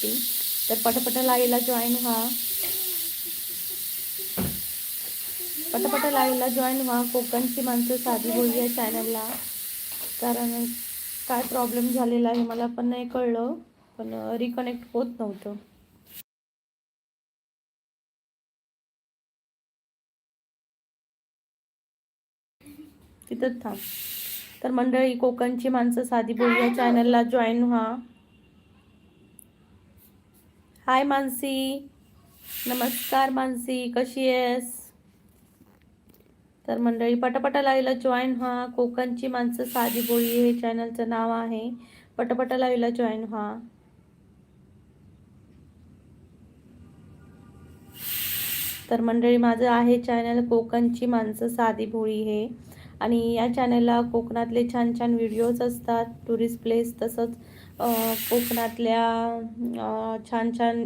तर पटापट लाईव्हला जॉईन व्हा. पटापट लाईव्हला जॉईन व्हा. कोकणची माणसं साधी बोली या चॅनलला. कारण काय प्रॉब्लेम झालेला आहे मला पण नाही कळलं, पण रिकनेक्ट होत नव्हतं. तिथंच थांब. तर मंडळी, कोकणची माणसं साधी बोली या चॅनलला जॉईन व्हा. हाय मानसी, नमस्कार मानसी, कशी आहेस? तर मंडळी, पटापटा लाईव्हला जॉईन व्हा. कोकणची माणसं साधी बोली हे चॅनलचं नाव आहे. पटापटा लाईव्हला जॉईन व्हा. तर मंडळी, माझं आहे चॅनल कोकणची माणसं साधी भोळी हे, आणि या चॅनलला कोकणातले छान छान व्हिडिओज असतात, टुरिस्ट प्लेस, तसंच कोकणातल्या छान छान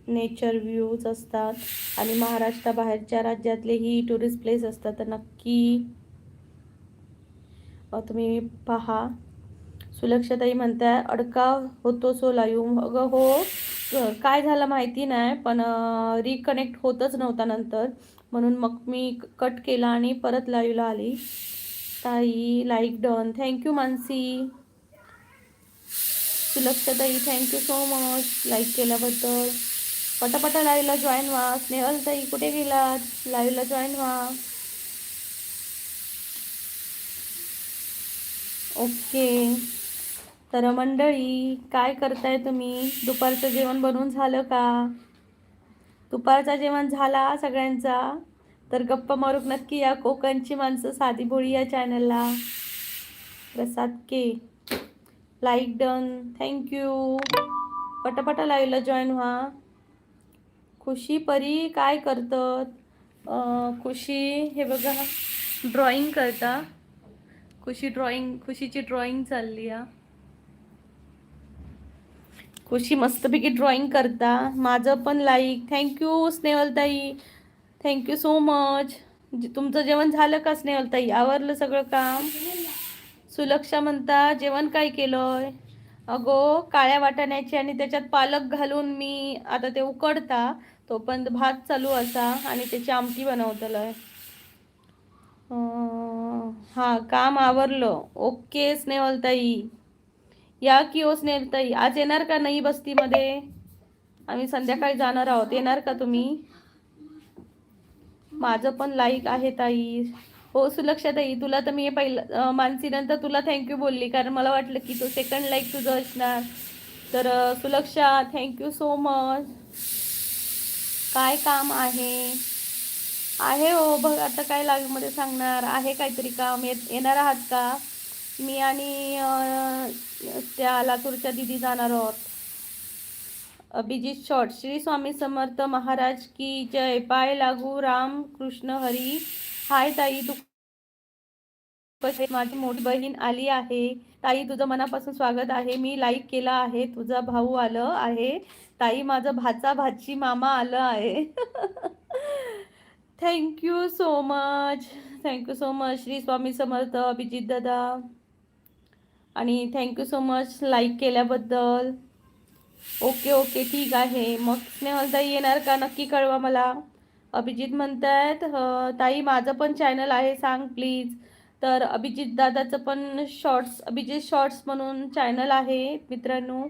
नेचर व्ह्यूज असतात, आणि महाराष्ट्राबाहेरच्या राज्यातलेही टुरिस्ट प्लेस असतात. तर नक्की तुम्ही पहा. सुलक्षताई म्हणताय अडका होतो सो लाईव्ह. अगं हो, काय झालं माहिती नाही, पण रिकनेक्ट होतच नव्हता नंतर, म्हणून मग मी कट केला आणि परत लाईव्हला आली. ताई लाईक डन, थँक्यू मानसी. सुलक्षताई थँक्यू सो मच लाईक केल्याबद्दल. पटापटा लाईव्हला जॉईन व्हा. स्नेहल ताई कुठे गेलात? लाईव्हला जॉईन व्हा. ओके. तर मंडळी, काय करताय तुम्ही? दुपारचं जेवण बनवून झालं का? दुपारचा जेवण झाला सगळ्यांचा? तर गप्पा मारूक नक्की या कोकणची माणसं साधी भोळी या चॅनलला. प्रसाद के लाईक डन, थँक्यू. पटापटा लाईव्हला जॉईन व्हा. खुशी परी काय करतात? खुशी हे बघा, ड्रॉइंग करता. खुशीची ड्रॉइंग चालली आहे. खुशी मस्तपैकी ड्रॉइंग करता. माझं पण लाईक, थँक्यू स्नेहलताई, थँक्यू सो मच. तुमचं जेवण झालं का स्नेहलताई? आवरलं सगळं काम? सुलक्षा म्हणता जेवण काय केलंय? अगो, काळ्या वाटाण्याची आणि त्याच्यात पालक घालून मी आता ते उकडता, तोपर्यंत भात चालू असा, आणि त्याची आमटी बनवतलंय. हा, काम आवरलं. ओके स्नेहलताई, या की ओ स्नेहलताई. आज येणार का नाही बस्तीमध्ये? आम्ही संध्याकाळी जाणार आहोत, येणार का तुम्ही? माझं पण लाईक आहे ताई. हो सुलक्षा ताई, तुला तर मी पहिलं मानसीनंतर तुला थँक्यू बोलली, कारण मला वाटलं की तो सेकंड लाईक तुझं असणार. तर सुलक्षा थँक्यू सो मच. काय काम आहे? आहे हो, बघ आता काय लाईव्हमध्ये सांगणार आहे, काहीतरी काम. येणार आहात का? मी आणि त्या लातूरच्या दिदी जाणार आहोत. अभिजित शॉर्ट, श्री स्वामी समर्थ महाराज की जय. पाय लागू राम कृष्ण हरी. हाय ताई, तू कशी? माझी मोठी बहीण आली आहे. ताई तुझं मनापासून स्वागत आहे. मी लाईक केला आहे. तुझा भाऊ आलं आहे. ताई माझं भाचा भाची मामा आलं आहे. Thank you so much, thank you so much Shri Swami Samarth Abhijit दादा, आणि थँक्यू सो मच लाईक केल्याबद्दल. ओके ओके, ठीक आहे. मग स्नेहलताई येणार का? नक्की कळवा मला. अभिजित म्हणतायत ताई माझं पण चॅनल आहे, सांग प्लीज. तर अभिजित दादाचं पण अभिजित शॉर्ट्स म्हणून चॅनल आहे मित्रांनो.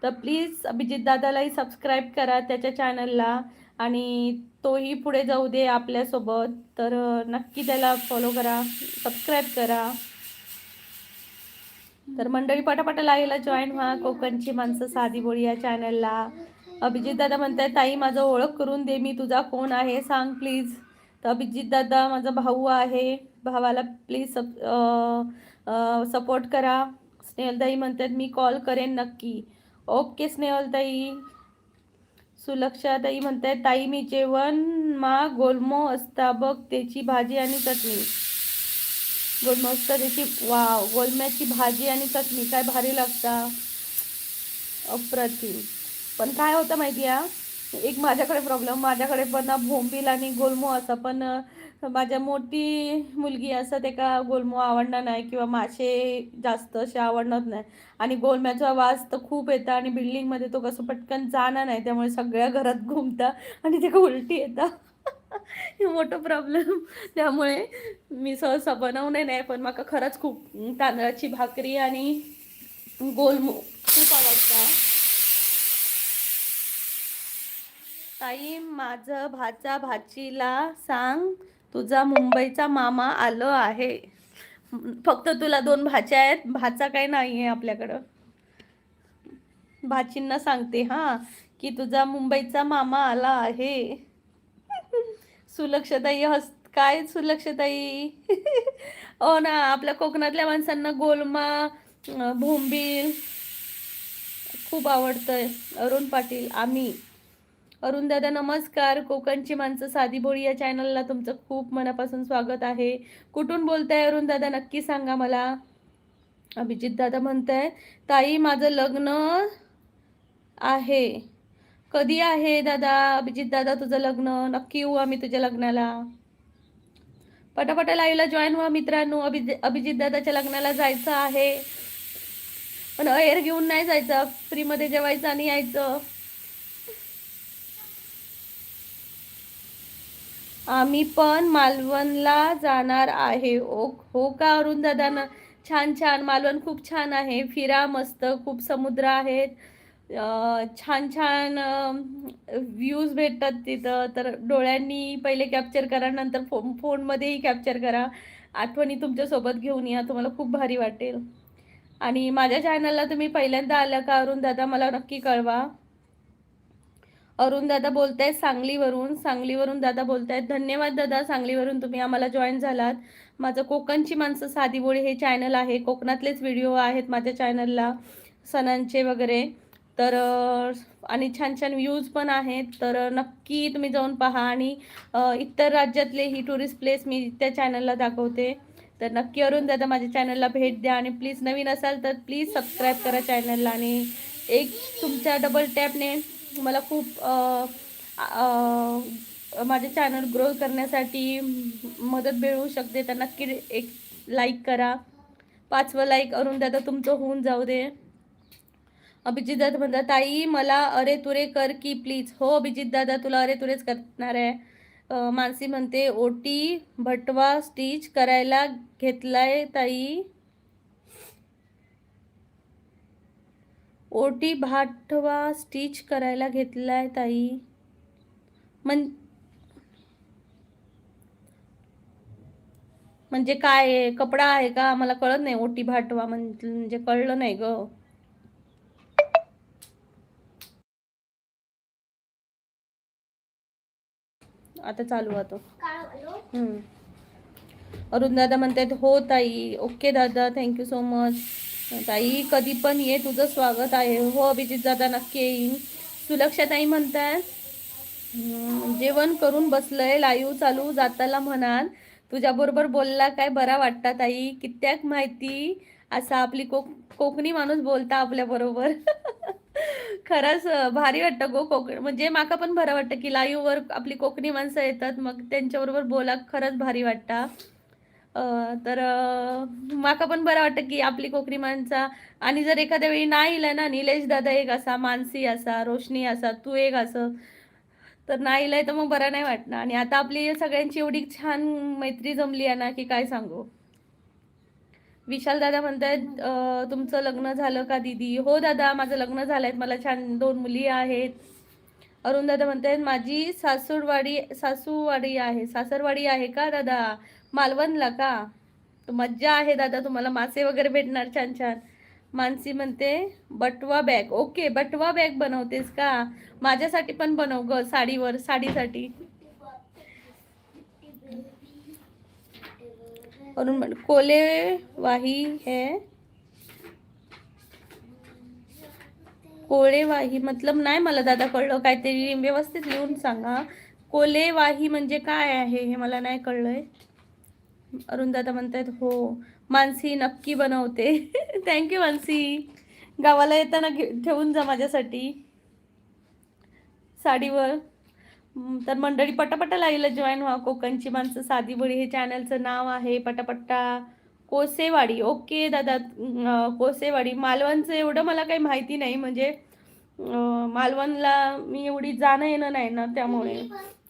तर प्लीज अभिजित दादालाही सबस्क्राईब करा त्याच्या चॅनलला, आणि तोही पुढे जाऊ दे आपल्यासोबत. तर नक्की त्याला फॉलो करा, सबस्क्राईब करा. तर मंडळी, पटापट लाईव्हला जॉईन व्हा कोकणची माणसं साधी बोली या चॅनलला. अभिजित दादा म्हणताय ताई माझं ओळख करून दे, मी तुझा कोण आहे सांग प्लीज. तर अभिजित दादा माझा भाऊ आहे, भावाला प्लीज सपोर्ट करा. स्नेहलताई म्हणतात मी कॉल करेन नक्की. ओके स्नेहलताई. सुलक्षाताई म्हणताय ताई मी जेवण मा गोलमो असता बघ, त्याची भाजी आणि चटणी. गोलमस्त त्याची, वाव, गोलम्याची भाजी आणि चटणी काय भारी लागता, अप्रतिम. पण काय होतं माहिती आहे, एक माझ्याकडे प्रॉब्लेम, माझ्याकडे पण ना भोंबील आणि गोलमो असा, पण माझ्या मोठी मुलगी असं ते का गोलमो आवडणार नाही किंवा मासे जास्त असे आवडणार नाही. आणि गोलम्याचा वास तर खूप येतं आणि बिल्डिंगमध्ये तो कसं पटकन जाणार नाही, त्यामुळे सगळ्या घरात घुमता आणि ते उलटी येतं. हे मोठं प्रॉब्लेम. त्यामुळे मी सहसा बनवणे नाही, पण मला खरंच खूप तांदळाची भाकरी आणि गोलमो खूप आवडतं. ताई, माझं भाचा भाचीला सांग तुझा मुंबईचा मामा आलं आहे. फक्त तुला 2 भाच्या आहेत, भाचा काही नाही आहे आपल्याकडं. भाचींना सांगते हा, की तुझा मुंबईचा मामा आला आहे. सुलक्षताई काय सुलक्षताई? हो ना, आपल्या कोकणातल्या माणसांना गोलमा, भोंबील खूप आवडतंय. अरुण पाटील, आम्ही. अरुण दादा नमस्कार. कोकणची माणसं साधी बोळी या चॅनलला तुमचं खूप मनापासून स्वागत आहे. कुठून बोलताय अरुण दादा, नक्की सांगा मला. अभिजित दादा म्हणताय, ताई माझं लग्न आहे. कधी आहे दादा? अभिजित दादा तुझं लग्न? नक्की येऊ आम्ही तुझ्या लग्नाला. पटापटा लाईव्हला जॉईन व्हा मित्रांनो. अभिजित दादाच्या लग्नाला जायचं आहे, पण अहेर घेऊन नाही जायचं, फ्रीमध्ये जेवायचं आणि यायचं. आम्ही पण मालवणला जाणार आहे. हो का अरुण दादा? ना छान छान. मालवण खूप छान आहे, फिरा मस्त. खूप समुद्र आहेत, छान छान व्ह्यूज भेटतात तिथं. तर डोळ्यांनी पहिले कॅप्चर करा, नंतर फोनमध्येही कॅप्चर करा. आठवणी तुमच्यासोबत घेऊन या, तुम्हाला खूप भारी वाटेल. आणि माझ्या चॅनलला तुम्ही पहिल्यांदा आला का अरुण दादा, मला नक्की कळवा. अरुण दादा बोलतायत सांगलीवरून दादा बोलतायत. धन्यवाद दादा, सांगलीवरून तुम्ही आम्हाला जॉईन झालात. माझं कोकणची माणसं साधी बोळी हे चॅनल आहे. कोकणातलेच व्हिडिओ आहेत माझ्या चॅनलला, सणांचे वगैरे. तर आणि छान छान व्ह्यूज पण आहेत. तर नक्की तुम्ही जाऊन पहा. आणि इतर राज्यातलेही टुरिस्ट प्लेस मी त्या चॅनलला दाखवते. तर नक्की अरुण दादा माझ्या चॅनलला भेट द्या. आणि प्लीज नवीन असाल तर प्लीज सबस्क्राईब करा चॅनलला. आणि एक तुमच्या डबल टॅपने मला खूप माझे चॅनल ग्रो करण्यासाठी मदत मिळू शकते. तर नक्की एक लाईक करा. 5वं लाईक अरुण दादा तुमचं होऊन जाऊ दे. अभिजित दादा म्हणतात, ताई मला अरे तुरे कर की प्लीज. हो अभिजित दादा, तुला अरे तुरेच करणार आहे. मानसी म्हणते, ओटी भटवा स्टिच करायला घेतलाय ताई. ओटी भाटवा स्टिच करायला घेतलाय ताई. म्हणजे काय आहे? कपडा आहे का? मला कळत नाही. ओटी भाटवा म्हणजे कळलं नाही ग. आता चालू होतो. अरुण दादा म्हणतात, हो ताई. ओके दादा, थँक्यू सो मच. ताई कधी पण ये, तुझं स्वागत आहे. हो अभिजित दादा, नक्की येईन. सुलक्षा ताई म्हणतात, जेवण करून बसलंय, लाईव्ह चालू जाताला म्हणाल तुझ्याबरोबर बोलला काय बरा वाटता ताई. कित्याक माहिती असा आपली कोकणी माणूस बोलता आपल्या बरोबर. खरंच भारी वाटतं गो कोकण. म्हणजे माका पण बरं वाटतं की लाईव्ह वर आपली कोकणी माणसं येतात, मग त्यांच्याबरोबर बोला खरंच भारी वाटतं. तर माका पण बरं वाटतं की आपली कोकणी माणसा. आणि जर एखाद्या वेळी नाही इला ना, निलेश दादा एक असा, मानसी असा, रोशनी असा, तू एक असं, तर नाही इलाय तर मग बरं नाही वाटणार. आणि आता आपली सगळ्यांची एवढी छान मैत्री जमली आहे ना की काय सांगू. विशाल दादा म्हणतायत, तुमचं लग्न झालं का दीदी? हो दादा, माझं लग्न झालंय, मला छान 2 मुली आहेत. अरुण दादा म्हणतायत, माझी सासरवाडी आहे का दादा? मालवणला का? तर मज्जा आहे दादा, तुम्हाला मासे वगैरे भेटणार छान छान. मानसी म्हणते, बटवा बॅग. ओके, बटवा बॅग बनवतेस का? माझ्यासाठी पण बनव ग, साडीसाठी. अरुण कोलेवाही है. कोळेवाही मतलब नाही मला दादा कळलं. काहीतरी व्यवस्थित लिहून सांगा. कोलेवाही म्हणजे काय आहे हे मला नाही कळलंय. अरुण दादा म्हणतायत, हो मानसी नक्की बनवते. थँक्यू मानसी. गावाला येताना ठेवून जा माझ्यासाठी साडीवर. तर मंडळी पटापटा लाईव्हला जॉईन व्हा. कोकणची माणसं साधी बोली हे चॅनलचं नाव आहे. पटापट्टा कोसेवाडी. ओके दादा, कोसेवाडी. मालवणचं एवढं मला काही माहिती नाही, म्हणजे मालवणला मी एवढी जाणं येणं नाही ना, त्यामुळे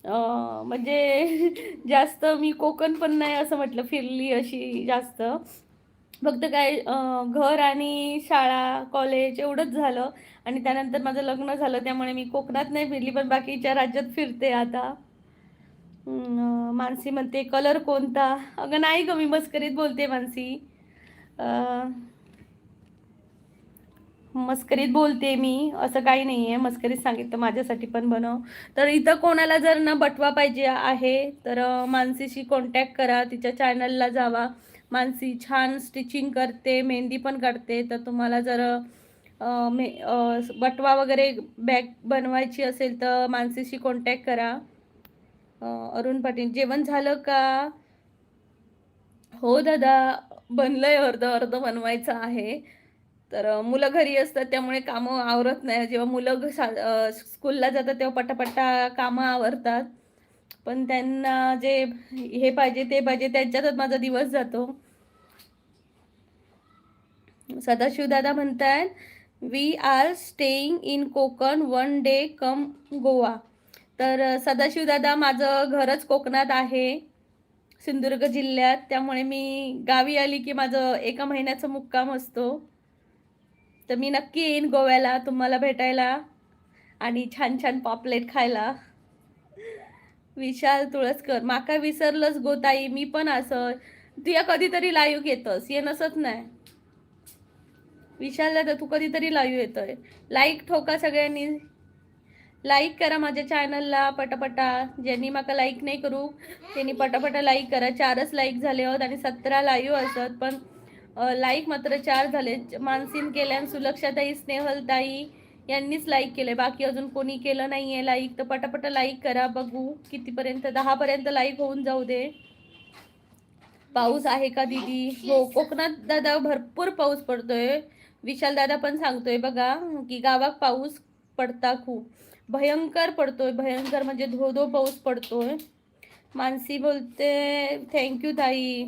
म्हणजे जास्त मी कोकण पण नाही असं म्हटलं फिरली अशी जास्त. फक्त काय घर आणि शाळा कॉलेज एवढंच झालं, आणि त्यानंतर माझं लग्न झालं, त्यामुळे मी कोकणात नाही फिरली, पण बाकीच्या राज्यात फिरते आता. मानसी म्हणते कलर कोणता. अगं नाही ग, मी मस्करीत बोलते मानसी. मस्करीत बोलते मी, असं काही नाही आहे. मस्करीत सांगितलं माझ्यासाठी पण बनव. तर इथं कोणाला जर ना बटवा पाहिजे आहे तर मानसीशी कॉन्टॅक्ट करा, तिच्या चॅनलला जावा. मानसी छान स्टिचिंग करते, मेहंदी पण काढते. तर तुम्हाला जर बटवा वगैरे बॅग बनवायची असेल तर मानसीशी कॉन्टॅक्ट करा. अरुण पाटील, जेवण झालं का? हो दादा, बनलंय, अर्ध अर्ध बनवायचं आहे. तर मुलं घरी असतात त्यामुळे कामं आवरत नाही. जेव्हा मुलं स्कूलला जातात तेव्हा पटापटा कामं आवरतात, पण त्यांना जे हे पाहिजे ते पाहिजे त्यांच्यातच माझा दिवस जातो. सदाशिव दादा म्हणतात we are staying in Konkan, one day come Goa. तर सदाशिव दादा, माझं घरच कोकणात आहे, सिंधुदुर्ग जिल्ह्यात. त्यामुळे मी गावी आली की माझं एका महिन्याचा मुक्काम असतो. तर मी नक्की येईन गोव्याला तुम्हाला भेटायला आणि छान छान पॉपलेट खायला. विशाल तुळसकर, माका विसरलंच गो ताई, मी पण असं तुया कधीतरी लाईव्ह येतस, ये नसत नाही. विशाल दादा, तू कधीतरी लाईव्ह येतोय. लाईक ठोका सगळ्यांनी, लाईक करा माझ्या चॅनलला पटापटा. ज्यांनी माका लाईक नाही करू त्यांनी पटापटा लाईक करा. 4च लाईक झाले होत आणि 17 लाईव्ह असत, पण लाईक मात्र 4 झाले. मानसीन केल्यान, सुलक्षाताई, स्नेहलताई यांनीच लाईक केले, बाकी अजून कोणी केलं नाहीये लाईक. तर पटापटा लाईक करा, बघू कितीपर्यंत, 10 पर्यंत लाईक होऊन जाऊ दे. पाऊस आहे का दीदी? हो, कोकणात दादा भरपूर पाऊस पडतोय. विशाल दादा पण सांगतोय बघा की गावात पाऊस पडता, खूप भयंकर पडतोय, भयंकर म्हणजे धो धो पाऊस पडतोय. मानसी बोलते थँक्यू ताई.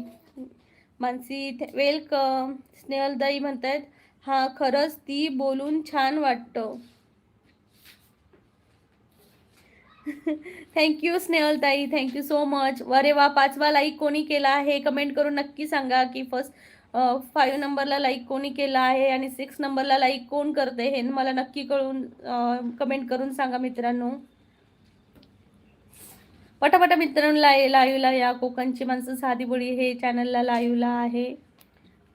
मानसी वेलकम. स्नेहलताई म्हणतायत हा खरंच ती बोलून छान वाटतं. थँक्यू स्नेहलताई, थँक्यू सो मच. अरे वा, 5वा लाईक कोणी केला आहे कमेंट करून नक्की सांगा की फर्स्ट 5 नंबरला लाईक कोणी केला आहे आणि 6 नंबरला लाईक कोण करते हे मला नक्की कळून कमेंट करून सांगा मित्रांनो. पटापटा मित्रांनो लाईव्हला या. कोकणची माणसं साधी बोली हे चॅनलला लाईव्हला आहे,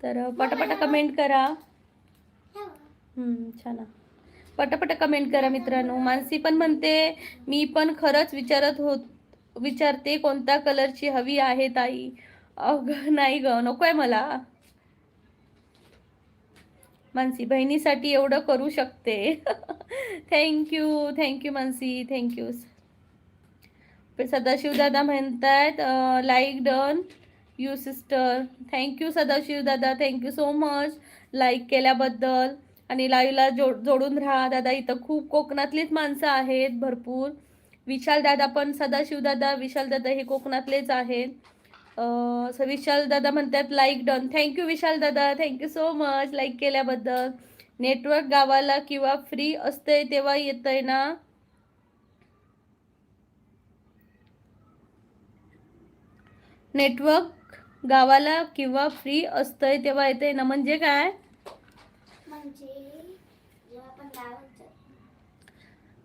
तर पटापटा कमेंट करा. छान, पटापटा कमेंट करा मित्रांनो. मानसी पण म्हणते मी पण खरंच विचारते कोणत्या कलरची हवी आहे ताई. अग नाही ग, नकोय मला. मानसी, बहिणीसाठी एवढं करू शकते. Thank you thank you Mansi, thank you. Sadashiv दादा म्हणतात like done you sister. Thank you Sadashiv दादा, थँक्यू सो मच लाईक केल्याबद्दल. आणि लाईव्हला जोडून राहा दादा. इथं खूप कोकणातलीच माणसं आहेत भरपूर. विशाल दादा पण, सदाशिव दादा, विशाल दादा हे कोकणातलेच आहेत. विशाल दादा म्हणतात लाईक डन. थँक्यू विशाल दादा, थँक्यू सो मच लाईक केल्याबद्दल. नेटवर्क गावाला किंवा फ्री असते तेव्हा येतंय ना? नेटवर्क गावाला किंवा फ्री असतंय तेव्हा येते ना, म्हणजे काय?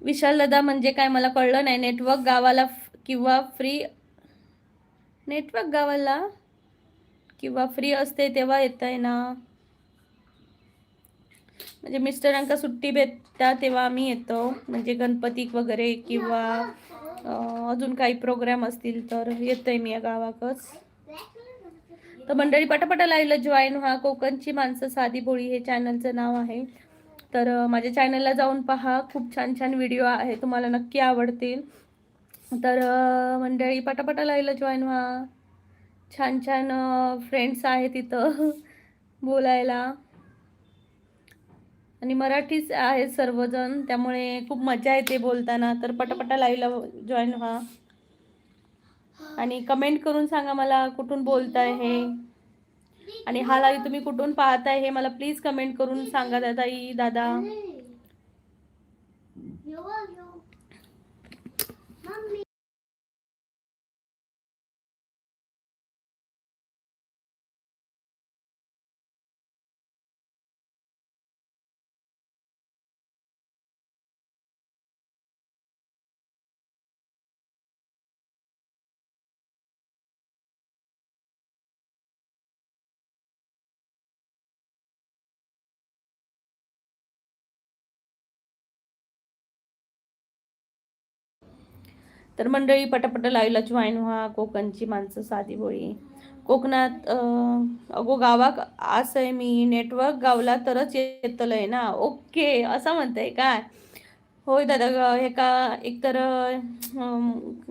विशाल दादा म्हणजे काय मला कळलं नाही. नेटवर्क गावाला किंवा फ्री, नेटवर्क गावाला किंवा फ्री असते तेव्हा येतंय ना, म्हणजे मिस्टरांका सुट्टी भेटता तेव्हा आम्ही येतो, म्हणजे गणपती वगैरे किंवा अजून काही प्रोग्राम असतील तर येतोय मी या गावाकच. तर मंडळी पटापटा लाईव्हला जॉईन व्हा. कोकणची माणसं साधी बोळी हे चॅनलचं नाव आहे. तर माझ्या चॅनलला जाऊन पहा, खूप छान छान व्हिडिओ आहे, तुम्हाला नक्की आवडतील. तर मंडळी पटापटा लाईव्हला जॉईन व्हा. छान छान फ्रेंड्स आहेत तिथं बोलायला. आणि मराठीच आहेत सर्वजण, त्यामुळे खूप मजा येते बोलताना. तर पटापटा लाईव्हला जॉईन व्हा आणि कमेंट करून सांगा मला कुठून बोलताय हे, आणि हा लाईव्ह तुम्ही कुठून पाहताय हे मला प्लीज कमेंट करून सांगा ताई दादा. तर मंडळी पटापट लाईव्हला जॉईन व्हा. कोकणची माणसं साधी बोळी. कोकणात अगो गावाक असं आहे, मी नेटवर्क गावला तरच येतलंय ना. ओके, असं म्हणताय काय? होय दादा. हे का एकतर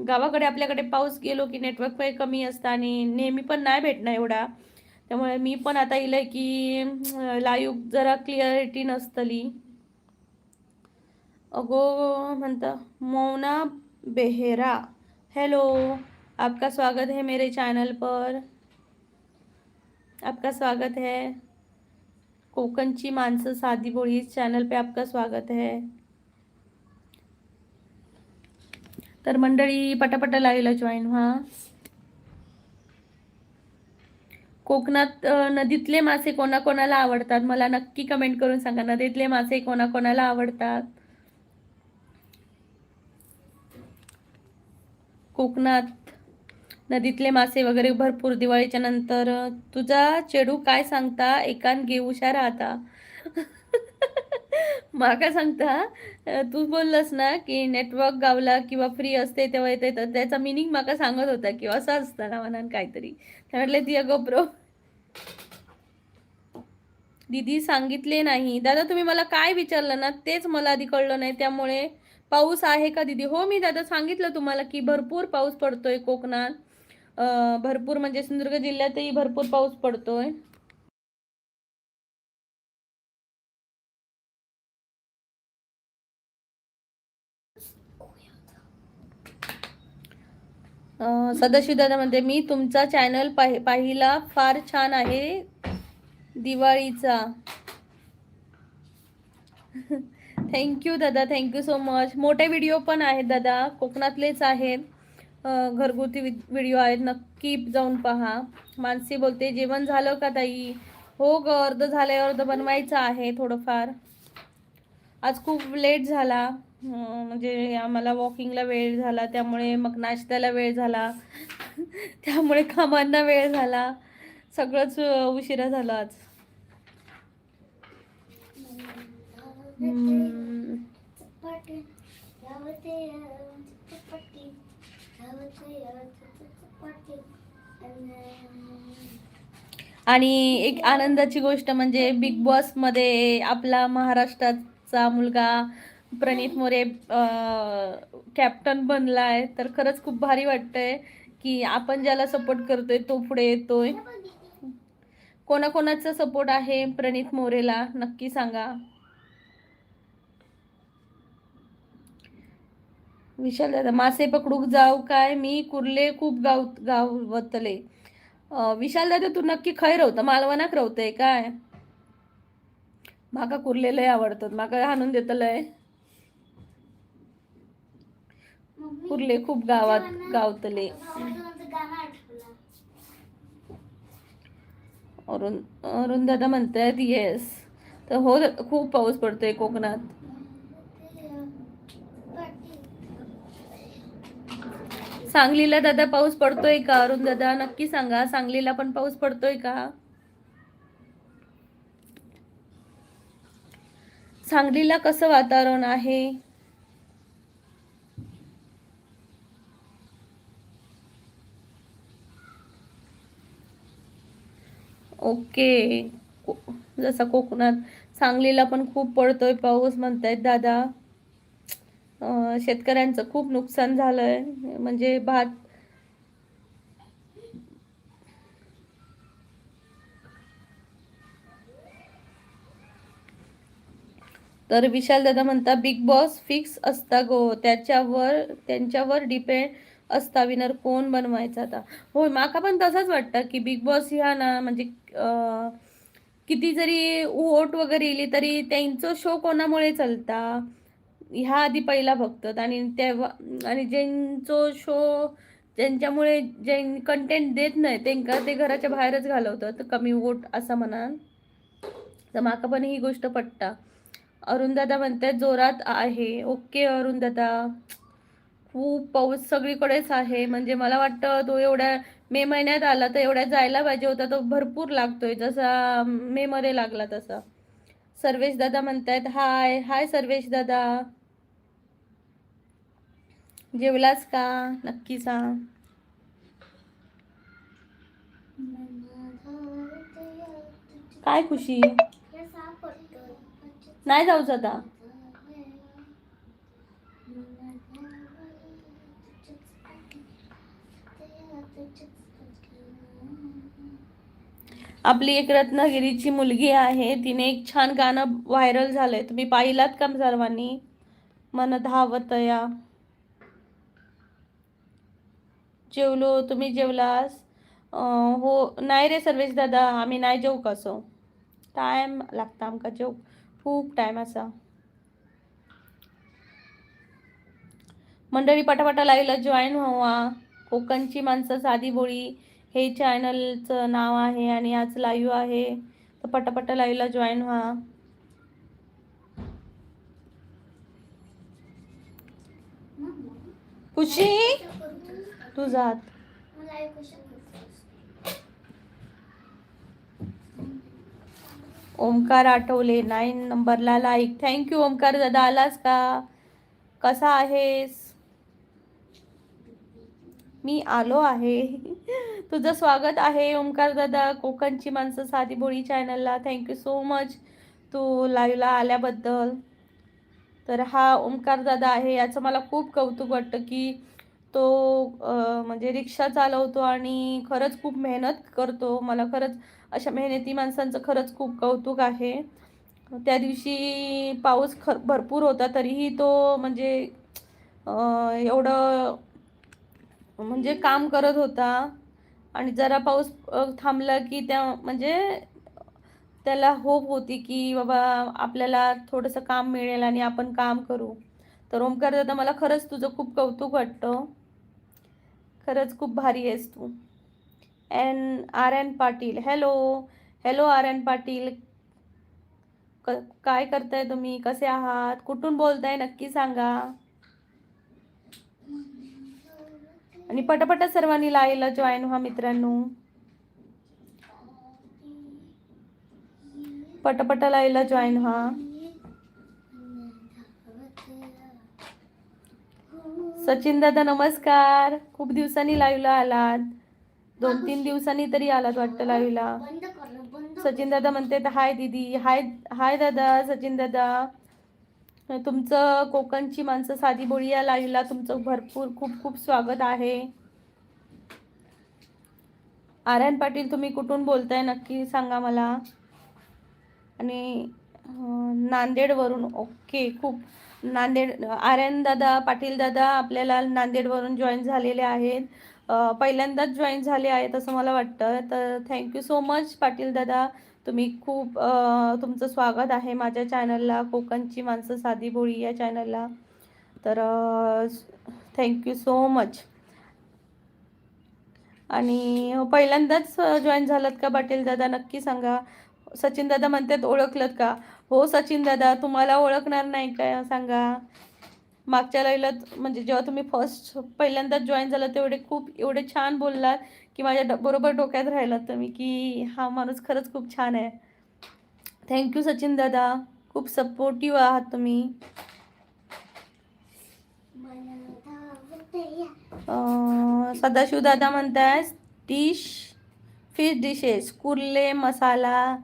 गावाकडे आपल्याकडे पाऊस गेलो की नेटवर्क कमी असतं आणि नेहमी पण नाही भेटणार एवढा. त्यामुळे मी पण आता इलंय की लाईव्ह जरा क्लिअरिटी नसतली. अगो म्हणता मोना बेहेरा, हेलो, आपका स्वागत है मेरे चैनल पर, आपका स्वागत है. कोकणची माणसं साधी बोळी चॅनल पे आपका स्वागत है. तर मंडळी पटापट लाईव्हला जॉईन व्हा. कोकणात नदीतले मासे कोणाकोणाला आवडतात मला नक्की कमेंट करून सांगा. नदीतले मासे कोणाकोणाला आवडतात? कोकणात नदीतले मासे वगैरे भरपूर. दिवाळीच्या नंतर तुझा चेडू काय सांगता एकान घेऊशा राहता. माका सांगता तू बोललास ना की नेटवर्क गावला किंवा फ्री असते तेव्हा येते, तर त्याचा मिनिंग माका सांगत होता की असं असतं ना म्हणान काहीतरी. म्हटलं ती अगो ब्रो दीदी सांगितले नाही. दादा तुम्ही मला काय विचारलं ना तेच मला आधी कळलं नाही, त्यामुळे पाऊस आहे का दीदी? हो मी दादा सांगितलं तुम्हाला की भरपूर पाऊस पडतोय कोकणात. भरपूर म्हणजे सिंधुदुर्ग जिल्ह्यातही भरपूर पाऊस पडतोय. सदाशिव दादा म्हणते मी तुमचा चॅनल पाहिला, फार छान आहे दिवाळीचा. थँक्यू दादा, थँक्यू सो मच. मोठे व्हिडिओ पण आहेत दादा, कोकणातलेच आहेत. घरगुती व्हिडिओ आहेत, नक्की जाऊन पहा. मानसी बोलते जेवण झालं का ताई? हो ग, अर्ध झालंय, अर्ध बनवायचं आहे थोडंफार. आज खूप लेट झाला, म्हणजे आम्हाला वॉकिंगला वेळ झाला, त्यामुळे मग नाश्त्याला वेळ झाला, त्यामुळे कामांना वेळ झाला, सगळंच उशिरा झालं आज. आणि एक आनंदाची गोष्ट म्हणजे बिग बॉस मध्ये आपला महाराष्ट्राचा मुलगा प्रणित मोरे कॅप्टन बनलाय. तर खरंच खूप भारी वाटतंय की आपण ज्याला सपोर्ट करतोय तो पुढे येतोय. कोणाकोणाचा सपोर्ट आहे प्रणित मोरेला नक्की सांगा. विशाल दादा मासे पकडूक जाऊ काय? मी कुर्ले खूप गावतले. विशाल दादा तू नक्की खय रवता? मालवणाक रवतय काय? माका कुर्ले लय आवडतात, माका हाणून देतलंय. कुर्ले खूप गावतले. अरुण दादा म्हणतात येस. तर हो, खूप पाऊस पडतोय कोकणात. सांगलीला दादा पाऊस पडतोय का? अरुण दादा नक्की सांगा, सांगलीला पण पाऊस पडतोय का? सांगलीला कसं वातावरण आहे? ओके. जसा कोकणात सांगलीला पण खूप पडतोय पाऊस म्हणतायत दादा. शेतकऱ्यांचं खूप नुकसान झालंय, म्हणजे भात. तर विशाल दादा म्हणता बिग बॉस फिक्स असता गो, त्यांच्यावर डिपेंड असता विनर कोण बनवायचा आता. होय, माका पण तसंच वाटतं की बिग बॉस ह्या ना म्हणजे किती जरी वोट वगैरे येली तरी त्यांचं शो कोणामुळे चालता ह्या आधी पहिला बघतात. आणि तेव्हा आणि ज्यांचं शो ज्यांच्यामुळे जे कंटेंट देत नाही त्यांना ते घराच्या बाहेरच घालवतात कमी वोट असं म्हणा. तर माका पण ही गोष्ट पटता. अरुणदादा म्हणतात जोरात आहे. ओके अरुणदादा, खूप पाऊस सगळीकडेच आहे. म्हणजे मला वाटतं तो एवढ्या मे महिन्यात आला तर एवढ्या जायला पाहिजे होता, तो भरपूर लागतोय जसा मे मध्ये लागला तसा. सर्वेश दादा म्हणतायत हाय हाय सर्वेश दादा, जेवलास का नक्की सांग. काय खुशी नाही जाऊच आता. आपली एक रत्नागिरीची मुलगी आहे, तिने एक छान गाणं व्हायरल झालंय, तुम्ही पाहिलात का सर्वांनी? मन धावतया. जेवलो, तुम्ही जेवलास? हो नाही रे सर्वेश दादा, आम्ही नाही जेवू कसो, टाइम लागता आमका जेव, खूप टाइम असा. मंडळी पटापटा लाईव्हला जॉईन व्हा. कोकणची माणसं साधी बोळी हे चॅनलचं नाव आहे आणि आज लाईव्ह आहे, तर पटापटा लाईव्हला जॉईन व्हा. खुशी तू जात. ओमकार आठवले 9 नंबरला लाईक. थँक्यू ओमकार दादा. आलास का? कसा आहेस? मी आलो आहे. तुझं स्वागत आहे ओमकार दादा कोकणची माणसं साधी बोळी चॅनलला. थँक्यू सो मच तू लाईव्हला आल्याबद्दल. तर हा ओमकार दादा आहे, याचं मला खूप कौतुक वाटतं की तो म्हणजे रिक्षा चालवतो आणि खरंच खूप मेहनत करतो. मला खरंच अशा मेहनती माणसांचं खरंच खूप कौतुक आहे. त्या दिवशी पाऊस भरपूर होता तरीही तो म्हणजे एवढं म्हणजे काम करत होता. आणि जरा पाऊस थांबला की त्या म्हणजे त्याला होप होती की बाबा आपल्याला थोडंसं काम मिळेल आणि आपण काम करू. तर ओमकार दादा मला खरंच तुझं खूप कौतुक वाटतं, खरंच खूप भारी आहेस तू. R N Patil, hello hello R N Patil, काय करताय तुम्ही, कसे आहात, कुठून बोलताय नक्की सांगा. आणि पटापटा सर्वांनी लाईव्हला जॉईन व्हा मित्रांनो, पटापटा लाईव्हला जॉईन व्हा. सचिन दादा नमस्कार, खूप दिवसांनी लाईव्हला आलात, 2-3 दिवसांनी तरी आलात वाटतं लाईव्हला. सचिन दादा म्हणते हाय दीदी. हाय हाय दादा सचिन दादा, तुमचं कोकणची माणसं साधी बोळी या लाईव्हला तुमचं भरपूर खूप खूप स्वागत आहे. आर्यन पाटील तुम्ही कुठून बोलताय नक्की सांगा मला. आणि नांदेडवरून, ओके, खूप नांदेड. आर्यन दादा पाटील दादा आपल्याला नांदेडवरून जॉईन झालेले आहेत, पहिल्यांदाच जॉईन झाले आहेत असं मला वाटतं. तर थँक्यू सो मच पाटील दादा, तुम्ही खूप तुमचं स्वागत आहे माझ्या चॅनलला, कोकणची माणसं साधी बोळी या चॅनलला. तर थँक्यू सो मच. आणि पहिल्यांदाच जॉईन झालात का पाटील दादा नक्की सांगा. सचिन दादा म्हणतात ओळखलत का? हो सचिन दादा, तुम्हाला ओळखणार नाही का सांगा. मागच्या लाईव्हला म्हणजे जेव्हा तुम्ही पहिल्यांदाच जॉईन झाला तेवढे खूप एवढे छान बोललात की माझ्या बरोबर डोक्यात राहिलात तुम्ही की हा माणूस खरंच खूप छान आहे. थँक्यू सचिन दादा, खूप सपोर्टिव्ह आहात तुम्ही. सदाशिव दादा म्हणताय डिश फिश डिशेस, कुर्ले मसाला,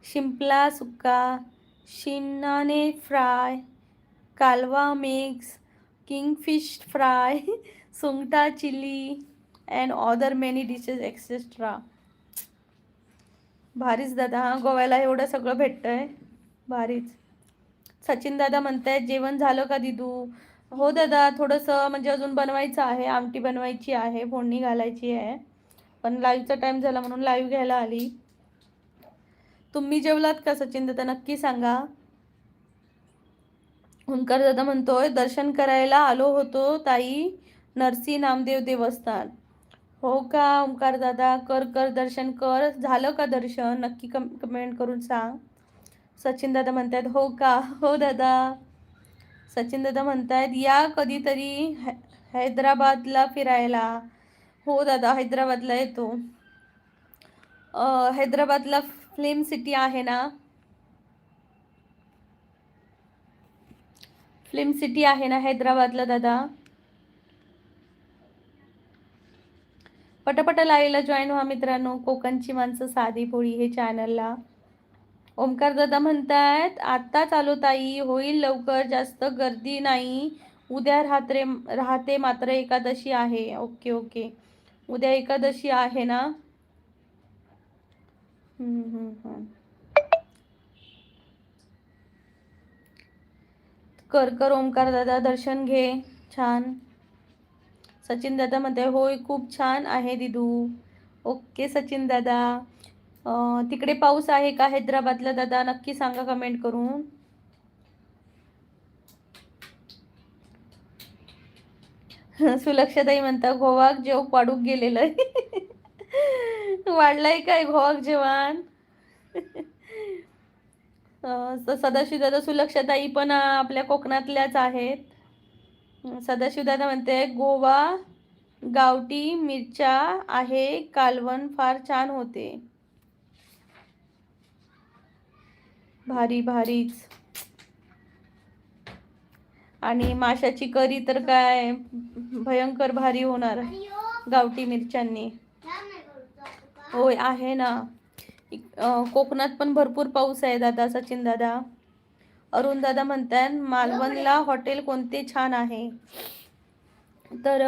शिंपला सुक्का, शिन्नाने फ्राय, कालवा मिक्स, किंगफिश फ्राय, सुंगटा chilli and other many dishes etcetera. भारीच दादा, गोव्याला एवढं सगळं भेटतंय, भारीच. सचिन दादा म्हणतायत जेवण झालं का दिदू? हो दादा, थोडंसं म्हणजे अजून बनवायचं आहे, आमटी बनवायची आहे, फोडणी घालायची आहे, पण लाईव्हचा टाइम झाला म्हणून लाईव्ह घ्यायला आली. तुम्ही जेवलात का सचिन दादा? नक्की सांगा. ओंकार दादा म्हणतोय दर्शन करायला आलो होतो ताई, नरसी नामदेव देवस्थान. हो का ओंकार दादा? कर कर दर्शन कर. झालं का दर्शन? नक्की कमेंट करून सांग. सचिन दादा म्हणतायत हो का? हो दादा. सचिन दादा म्हणतायत या कधीतरी हैदराबादला फिरायला. हो दादा, हैदराबादला येतो. हैदराबादला फिल्म सिटी आहे ना, फिल्म सिटी आहे ना हैदराबादला दादा. पटापटा लाईव्हला जॉईन व्हा मित्रांनो. कोकणची माणसं साधी पोळी हे चॅनलला. ओमकार दादा म्हणतायत आता चालू ताई, होईल लवकर, जास्त गर्दी नाही. उद्या राहते मात्र एकादशी आहे. ओके ओके, उद्या एकादशी आहे ना. कर कर ओमकार दादा, दर्शन घे. छान. सचिन दादा म्हणते होय खूप छान आहे दिदू. ओके सचिन दादा. तिकडे पाऊस आहे का हैदराबादला दादा? नक्की सांगा कमेंट करून. सुलक्षताई म्हणता घोवाक जेव पाडूक गेलेलं आहे. वाढलाय काय घोवाक जेवण? सदाशिव दादा, सुलक्षताई पण आपल्या कोकणातल्याच आहेत. सदाशिव दादा म्हणते गोवा गावठी मिरच्या आहे, कालवण फार छान होते. भारी भारीच. आणि माशाची करी तर काय भयंकर भारी होणार गावठी मिरच्यांनी. होय आहे ना. कोकणात पण भरपूर पाऊस आहे दादा. सचिन दादा. अरुण दादा म्हणतात मालवणला हॉटेल कोणते छान आहे? तर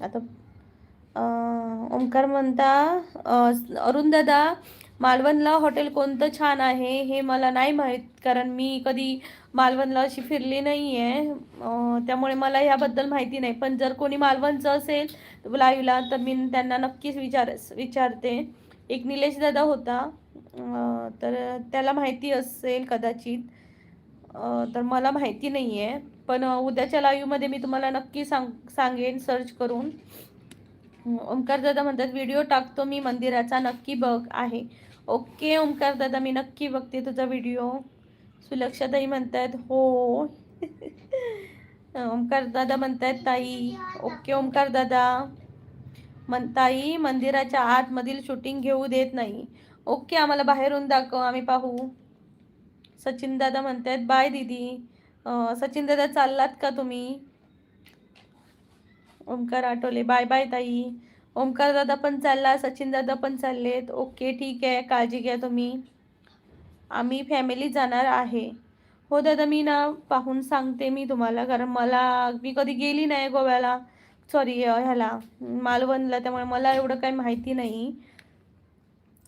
आता ओमकार म्हणता अरुण दादा मालवणला हॉटेल कोणतं छान आहे हे मला नाही माहीत, कारण मी कधी मालवणला अशी फिरली नाही आहे, त्यामुळे मला ह्याबद्दल माहिती नाही. पण जर कोणी मालवणचं असेल लाईव्हला तर मी त्यांना नक्कीच विचारते. एक निलेश दादा होता, तर त्याला माहिती असेल कदाचित, तर मला माहिती नाही आहे. पण उद्याच्या लाईव्हमध्ये मी तुम्हाला नक्की सांगेन सर्च करून. ओमकार दादा म्हणतात व्हिडिओ टाकतो मी मंदिराचा, नक्की बघ आहे. ओके ओमकार दादा, मी नक्की बघते तुझा व्हिडिओ. सुलक्षाताई म्हणतायत हो. ओमकार दादा म्हणतायत ताई. ओके ओमकार दादा. ताई मंदिराच्या आतमधील शूटिंग घेऊ देत नाही. ओके, आम्हाला बाहेरून दाखव, आम्ही पाहू. सचिन दादा म्हणतायत बाय दीदी. सचिन दादा चाललात का तुम्ही? ओमकार आठवले बाय बाय ताई. ओमकार दादा पण चालला, सचिन दादा पण चाललेत. ओके ठीक आहे, काळजी घ्या तुम्ही. आम्ही फॅमिली जाणार आहे. हो दादा, मी ना पाहून सांगते मी तुम्हाला, कारण मी कधी गेली नाही गोव्याला, सॉरी ह्याला मालवणला, त्यामुळे मला एवढं काही माहिती नाही.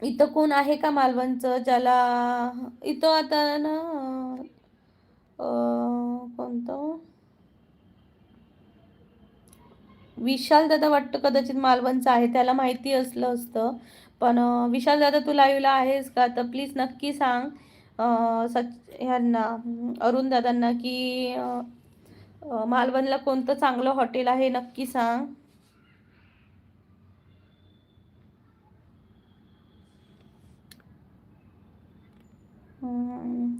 इथं कोण आहे का मालवणचं ज्याला इथं आता ना कोणतं विशाल दादा वाटतं कदाचित मालवणचं आहे, त्याला माहिती असतं. पण विशाल दादा तू लाईव्हला आहेस का? तर प्लीज नक्की सांग ह्यांना अरुण दादांना की मालवणला कोणतं चांगलं हॉटेल आहे, नक्की सांग.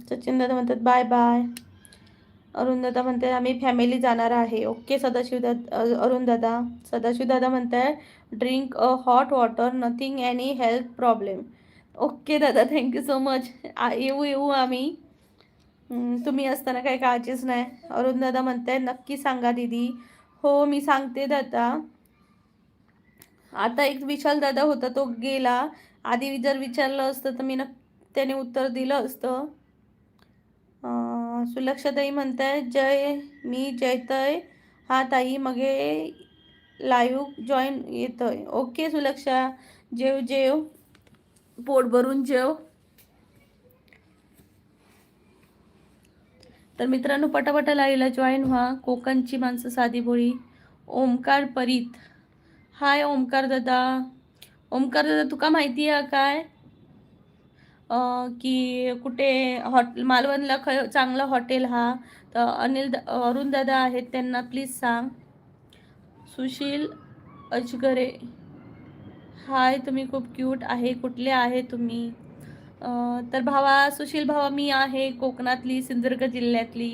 सचिन दादा म्हणतात बाय बाय. अरुणदादा म्हणते आम्ही फॅमिली जाणार आहे. ओके अरुणदादा. सदाशिवदादा म्हणताय drink a hot water, nothing any health problem. Okay दादा, थँक्यू सो मच. येऊ येऊ आम्ही. तुम्ही असताना काही काळजीच नाही. अरुणदादा म्हणताय नक्की सांगा दीदी. हो मी सांगते दादा. आता एक विशाल दादा होता तो गेला. आधी जर विचारलं असतं तर त्याने उत्तर दिलं असतं. सुलक्षाताई म्हणताय मी जयतय हा ताई मगे लाईव्ह जॉईन येतोय. ओके सुलक्षा, जेव जेव, पोट भरून जेव. तर मित्रांनो पटापटा लाईव्हला जॉईन व्हा. कोकणची माणसं साधी भोळी. ओमकार परीत, हाय ओमकार दादा. ओमकार दादा तुका माहिती आहे काय की कुठे मालवणला चांगलं हॉटेल हा? तर अरुण दादा आहेत, त्यांना प्लीज सांग. सुशील अजगरे, हाय तुम्ही खूप क्यूट आहे. कुठले आहे तुम्ही? तर भावा, सुशील भावा मी आहे कोकणातली, सिंधुदुर्ग जिल्ह्यातली.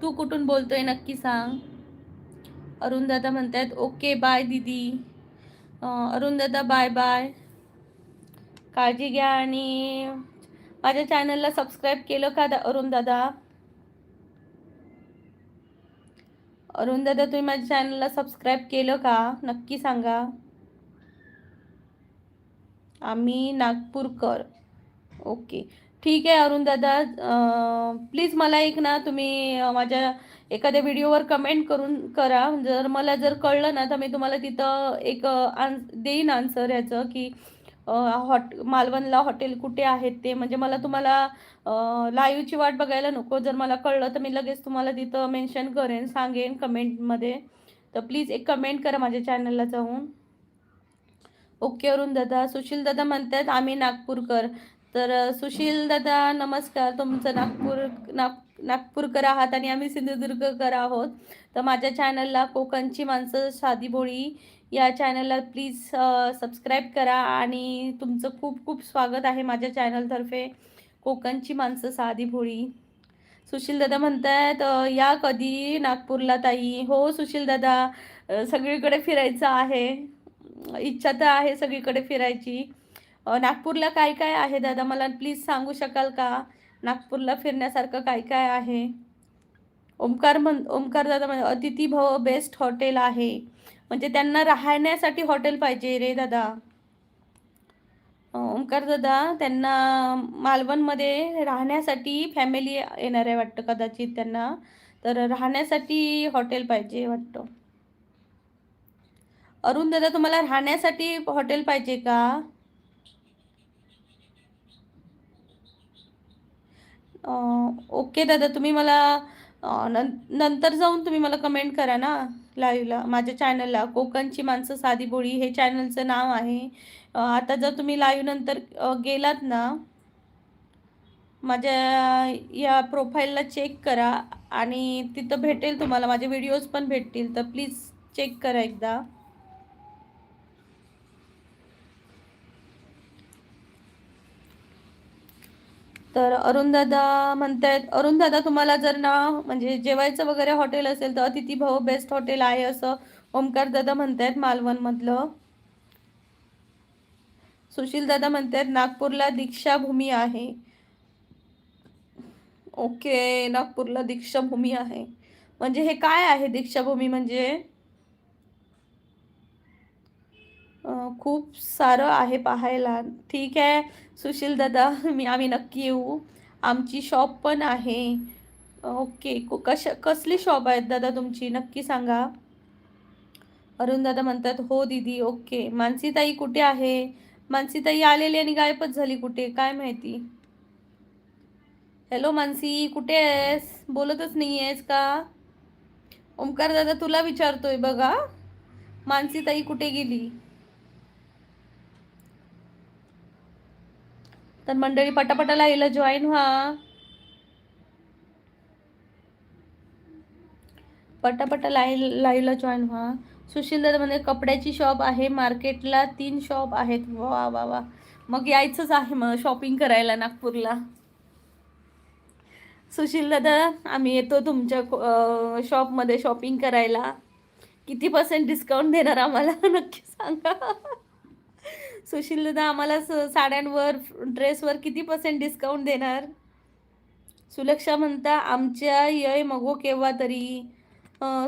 तू कुठून बोलतोय नक्की सांग. अरुण दादा म्हणतात ओके बाय दीदी. अरुण दादा बाय बाय, काळजी घ्या. आणि माझ्या चॅनलला सबस्क्राईब केलं का अरुण दादा? अरुण दादा तुम्ही माझ्या चॅनलला सबस्क्राईब केलं का नक्की सांगा. आम्ही नागपूरकर. ओके ठीक आहे अरुण दादा. प्लीज मला एक ना तुम्ही माझ्या एखाद्या व्हिडिओवर कमेंट करा. जर कळलं ना तर मी तुम्हाला तिथं एक देईन आन्सर ह्याचं की मालवणला हॉटेल कुठे आहेत ते. म्हणजे मला तुम्हाला लाईव्हची वाट बघायला नको. जर मला कळलं तर मी लगेच तुम्हाला तिथं मेन्शन करेन, सांगेन कमेंटमध्ये. तर प्लीज एक कमेंट करा माझ्या चॅनलला जाऊन. ओके अरुण दादा. सुशील दादा म्हणतात आम्ही नागपूरकर. तर सुशील दादा नमस्कार. तुमचं नागपूरकर आहात आणि आम्ही सिंधुदुर्गकर आहोत. तर माझ्या चॅनलला कोकणची माणसं साधी भोळी या चॅनलला प्लीज सबस्क्राईब करा. आणि तुमचं खूप खूप स्वागत आहे माझ्या चॅनलतर्फे, कोकणची माणसं साधी भोळी. सुशील दादा म्हणतायत या कधी नागपूरला ताई. हो सुशील दादा, सगळीकडे फिरायचं आहे. इच्छा तर आहे सगळीकडे फिरायची. नागपूरला काय काय आहे दादा, मला प्लीज सांगू शकाल का? नागपूरला फिरण्यासारखं काय काय आहे? ओमकार दादा अतिथी भव बेस्ट हॉटेल आहे. म्हणजे त्यांना राहण्यासाठी हॉटेल पाहिजे रे दादा. ओमकार दादा त्यांना मालवणमध्ये राहण्यासाठी फॅमिली येणार आहे वाटतं कदाचित त्यांना. तर राहण्यासाठी हॉटेल पाहिजे वाटतं. अरुण दादा तुम्हाला राहण्यासाठी हॉटेल पाहिजे का? ओके दादा, तुम्ही मला नंतर जाऊन तुम्ही मला कमेंट करा ना लाईव्हला. माझ्या चॅनलला कोकणची माणसं साधी भोळी हे चॅनलचं नाव आहे. आता जर तुम्ही लाईव्ह नंतर गेलात ना, माझ्या या प्रोफाईलला चेक करा आणि तिथं भेटेल तुम्हाला, माझे व्हिडिओज पण भेटतील. तर प्लीज चेक करा एकदा. तर अरुण दादा म्हणतायत, अरुण दादा तुम्हाला जर ना म्हणजे जेवायचं वगैरे हॉटेल असेल तर अतिथी भव बेस्ट हॉटेल आहे असं ओमकार दादा म्हणतायत मालवणमधलं. सुशील दादा म्हणतायत नागपूरला दीक्षाभूमी आहे. ओके, नागपूरला दीक्षाभूमी आहे. म्हणजे हे काय आहे दीक्षाभूमी म्हणजे? खूप सारं आहे पाहायला. ठीक आहे सुशील दादा, आम्ही नक्की येऊ. आमची शॉप पण आहे. ओके, कसली शॉप आहेत दादा तुमची नक्की सांगा. अरुण दादा म्हणतात हो दीदी. ओके, मानसीताई कुठे आहे? मानसीताई आलेली आणि गायबच झाली, कुठे काय माहिती. हॅलो मानसी, कुठे आहेस? बोलतच नाही आहेस का? ओमकार दादा तुला विचारतोय बघा, मानसीताई कुठे गेली? तर मंडळी पटापटा लाईव्हला जॉईन व्हा. पटापटा लाईव्हला जॉईन व्हा. सुशील दादा म्हणजे कपड्याची शॉप आहे मार्केटला, 3 शॉप आहेत. वा वा वा, मग यायचंच आहे मग शॉपिंग करायला नागपूरला. सुशील दादा, आम्ही येतो तुमच्या शॉपमध्ये शॉपिंग करायला. किती % डिस्काउंट देणार आम्हाला नक्की सांगा. सुशील दादा, आम्हाला साड्यांवर ड्रेसवर किती % डिस्काउंट देणार? सुलक्षा म्हणता आमच्या यय मगो केव्हा तरी.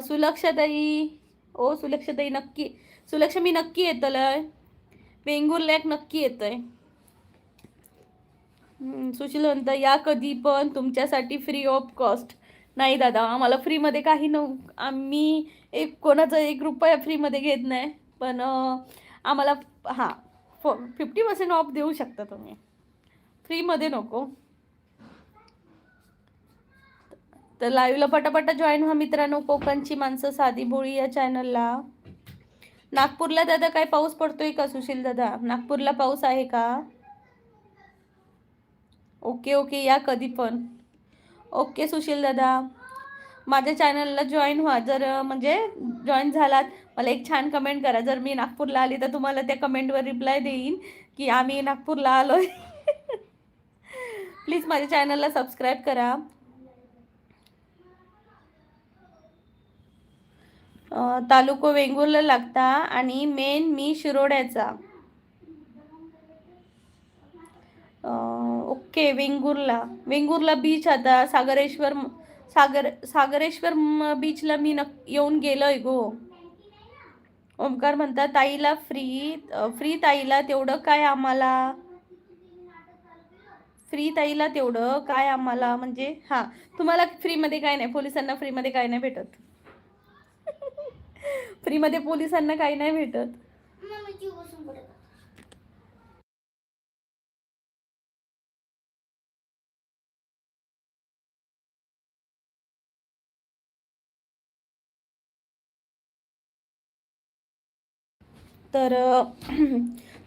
सुलक्षाताई, ओ सुलक्षाताई नक्की. सुलक्षा मी नक्की येतलय, वेंगुर्ल्याक नक्की येतोय. सुशील म्हणता या कधी पण, तुमच्यासाठी फ्री ऑफ कॉस्ट. नाही दादा, आम्हाला फ्रीमध्ये काही आम्ही कोणाचा 1 रुपया फ्रीमध्ये घेत नाही. पण आम्हाला हां 50% ऑफ देऊ शकता तुम्ही, फ्रीमध्ये नको. तर लाईव्हला पटापटा जॉईन व्हा मित्रांनो. कोकणची माणसं साधी बोळी या चॅनलला. नागपूरला दादा काय पाऊस पडतोय का सुशील दादा? नागपूरला पाऊस आहे का? ओके ओके, या कधी पण. ओके सुशील दादा, माझ्या चॅनलला जॉईन व्हा. जर म्हणजे जॉईन झालात, मला एक छान कमेंट करा. जर मी नागपूरला आली तर तुम्हाला त्या कमेंटवर रिप्लाय देईन की आम्ही नागपूरला आलोय. प्लीज माझ्या चॅनलला सबस्क्राईब करा. तालुका वेंगुर्ला लागता आणि मेन मी शिरोड्याचा. Okay, Vengurla beach. आता सागरेश्वर बीचला मी येऊन गेलोय गो. ओमकार म्हणता ताईला फ्री ताईला तेवढं काय आम्हाला, फ्री ताईला तेवढं काय आम्हाला म्हणजे. हां, तुम्हाला फ्रीमध्ये काय नाही, पोलिसांना फ्रीमध्ये काय नाही भेटत. फ्रीमध्ये पोलिसांना काही नाही भेटत. तर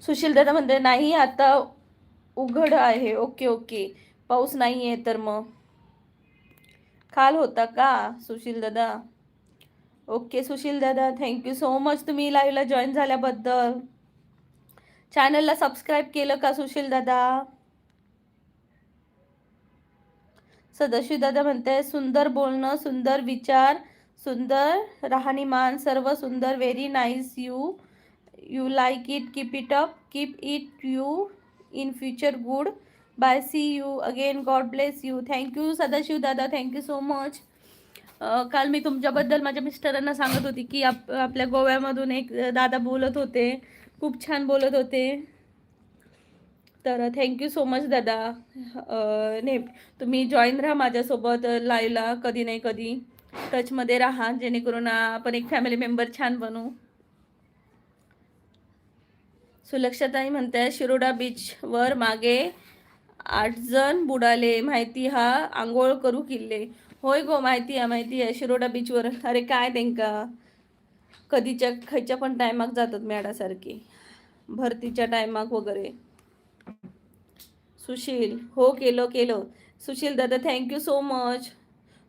सुशील दादा म्हणते नाही आता उघड आहे. ओके ओके, पाऊस नाही आहे तर मग काल होता का सुशील दादा? ओके सुशील दादा, थँक्यू सो मच तुम्ही लाईव्हला जॉईन झाल्याबद्दल. चॅनलला सबस्क्राईब केलं का सुशील दादा? सदाशिव दादा म्हणते सुंदर बोलणं, सुंदर विचार, सुंदर राहणीमान, सर्व सुंदर. Very nice. You like it, keep it up, keep it you in future good. Bye, see you again, God bless you. Thank you Sadashiv दादा, थँक्यू सो मच. काल मी तुमच्याबद्दल माझ्या मिस्टरांना सांगत होती की आपल्या गोव्यामधून एक दादा बोलत होते, खूप छान बोलत होते. तर थँक्यू सो मच दादा. तुम्ही जॉईन राहा माझ्यासोबत लाईव्हला, कधी नाही कधी टचमध्ये राहा, जेणेकरून आपण एक फॅमिली मेंबर छान बनू. सुलक्षताई म्हणते शिरोडा बीचवर मागे 8 जण बुडाले, माहिती हा, आंघोळ करू किल्ले. होय गो, माहिती आहे शिरोडा बीचवर. अरे काय त्यांका कधीच्या खायच्या पण टायमाक जातात मॅडासारखी, भरतीच्या टायमाक वगैरे. सुशील, हो केलं. सुशील दादा, थँक्यू सो मच.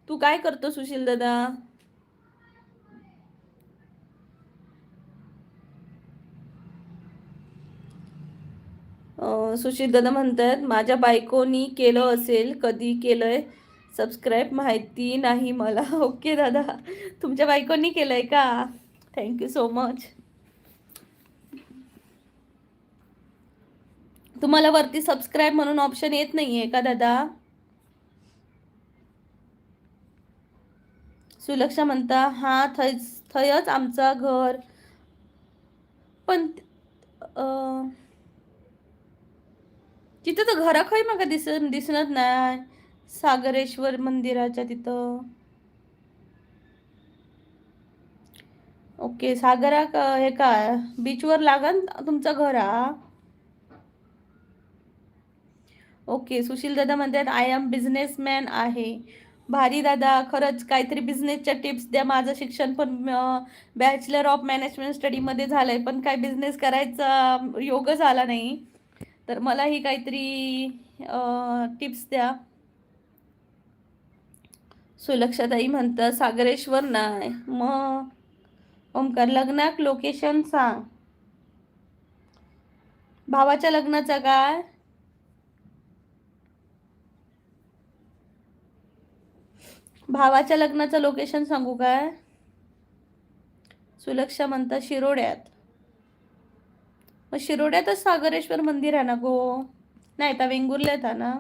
तू काय करतो सुशील दादा? सुशील दादा म्हणतात माझ्या बायकोनी केलं असेल, कधी केलंय सबस्क्राईब माहिती नाही मला. ओके दादा, तुमच्या बायकोनी केलंय का? Thank you so much. तुम्हाला वरती सबस्क्राईब म्हणून ऑप्शन येत नाहीये का दादा? सुलक्षा म्हणता हा थयच आमचा घर. पण तिथं तर घरा खय मग दिसत नाही, सागरेश्वर मंदिराच्या तिथं. ओके, सागरा हे काय बीचवर लागन तुमचं घर? ओके, सुशील दादा म्हणतात आय एम बिझनेसमॅन आहे. भारी दादा, खरंच काहीतरी बिझनेसच्या टिप्स द्या. माझं शिक्षण पण बॅचलर ऑफ मॅनेजमेंट स्टडीमध्ये झालंय, पण काय बिझनेस करायचा योग झाला नाही. तर मलाही काहीतरी टिप्स द्या. सुलक्षाताई म्हणतात सागरेश्वर नाही, मग ओमकार लग्नाक लोकेशन सांग. भावाच्या लग्नाचं काय? भावाच्या लग्नाचं लोकेशन सांगू काय? सुलक्षा म्हणता शिरोड्यात. मग शिरोड्यातच सागरेश्वर मंदिर आहे ना गो. नाही तर वेंगुर्ल्यात आहे ना.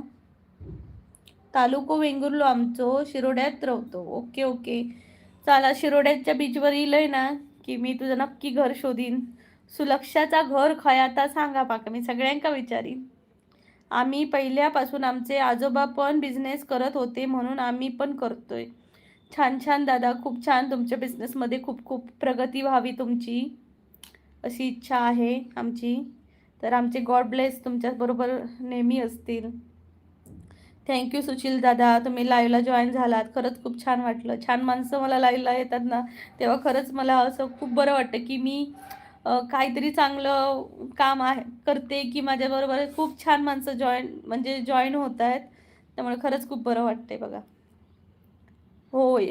तालुको वेंगुर्लो आमचो, शिरोड्यात राहतो. Okay okay. चला शिरोड्याच्या बीचवर येईल ना की मी तुझं नक्की घर शोधीन. सुलक्षाचा घर खय आता सांगा पाका, मी सगळ्यांका विचारीन. आम्ही पहिल्यापासून आमचे आजोबा पण बिझनेस करत होते म्हणून आम्ही पण करतोय. छान छान दादा, खूप छान. तुमच्या बिझनेसमध्ये खूप खूप प्रगती व्हावी तुमची, अशी इच्छा आहे आमची. तर आमचे गॉड ब्लेस तुमच्याबरोबर नेहमी असतील. थँक्यू सुशील दादा, तुम्ही लाईव्हला जॉईन झालात. खरंच खूप छान वाटलं. छान माणसं मला लाईव्हला येतात ना तेव्हा खरंच मला असं खूप बरं वाटतं की मी काहीतरी चांगलं काम आहे करते, की माझ्याबरोबर खूप छान माणसं जॉईन होत आहेत. त्यामुळे खरंच खूप बरं वाटतंय बघा. होय,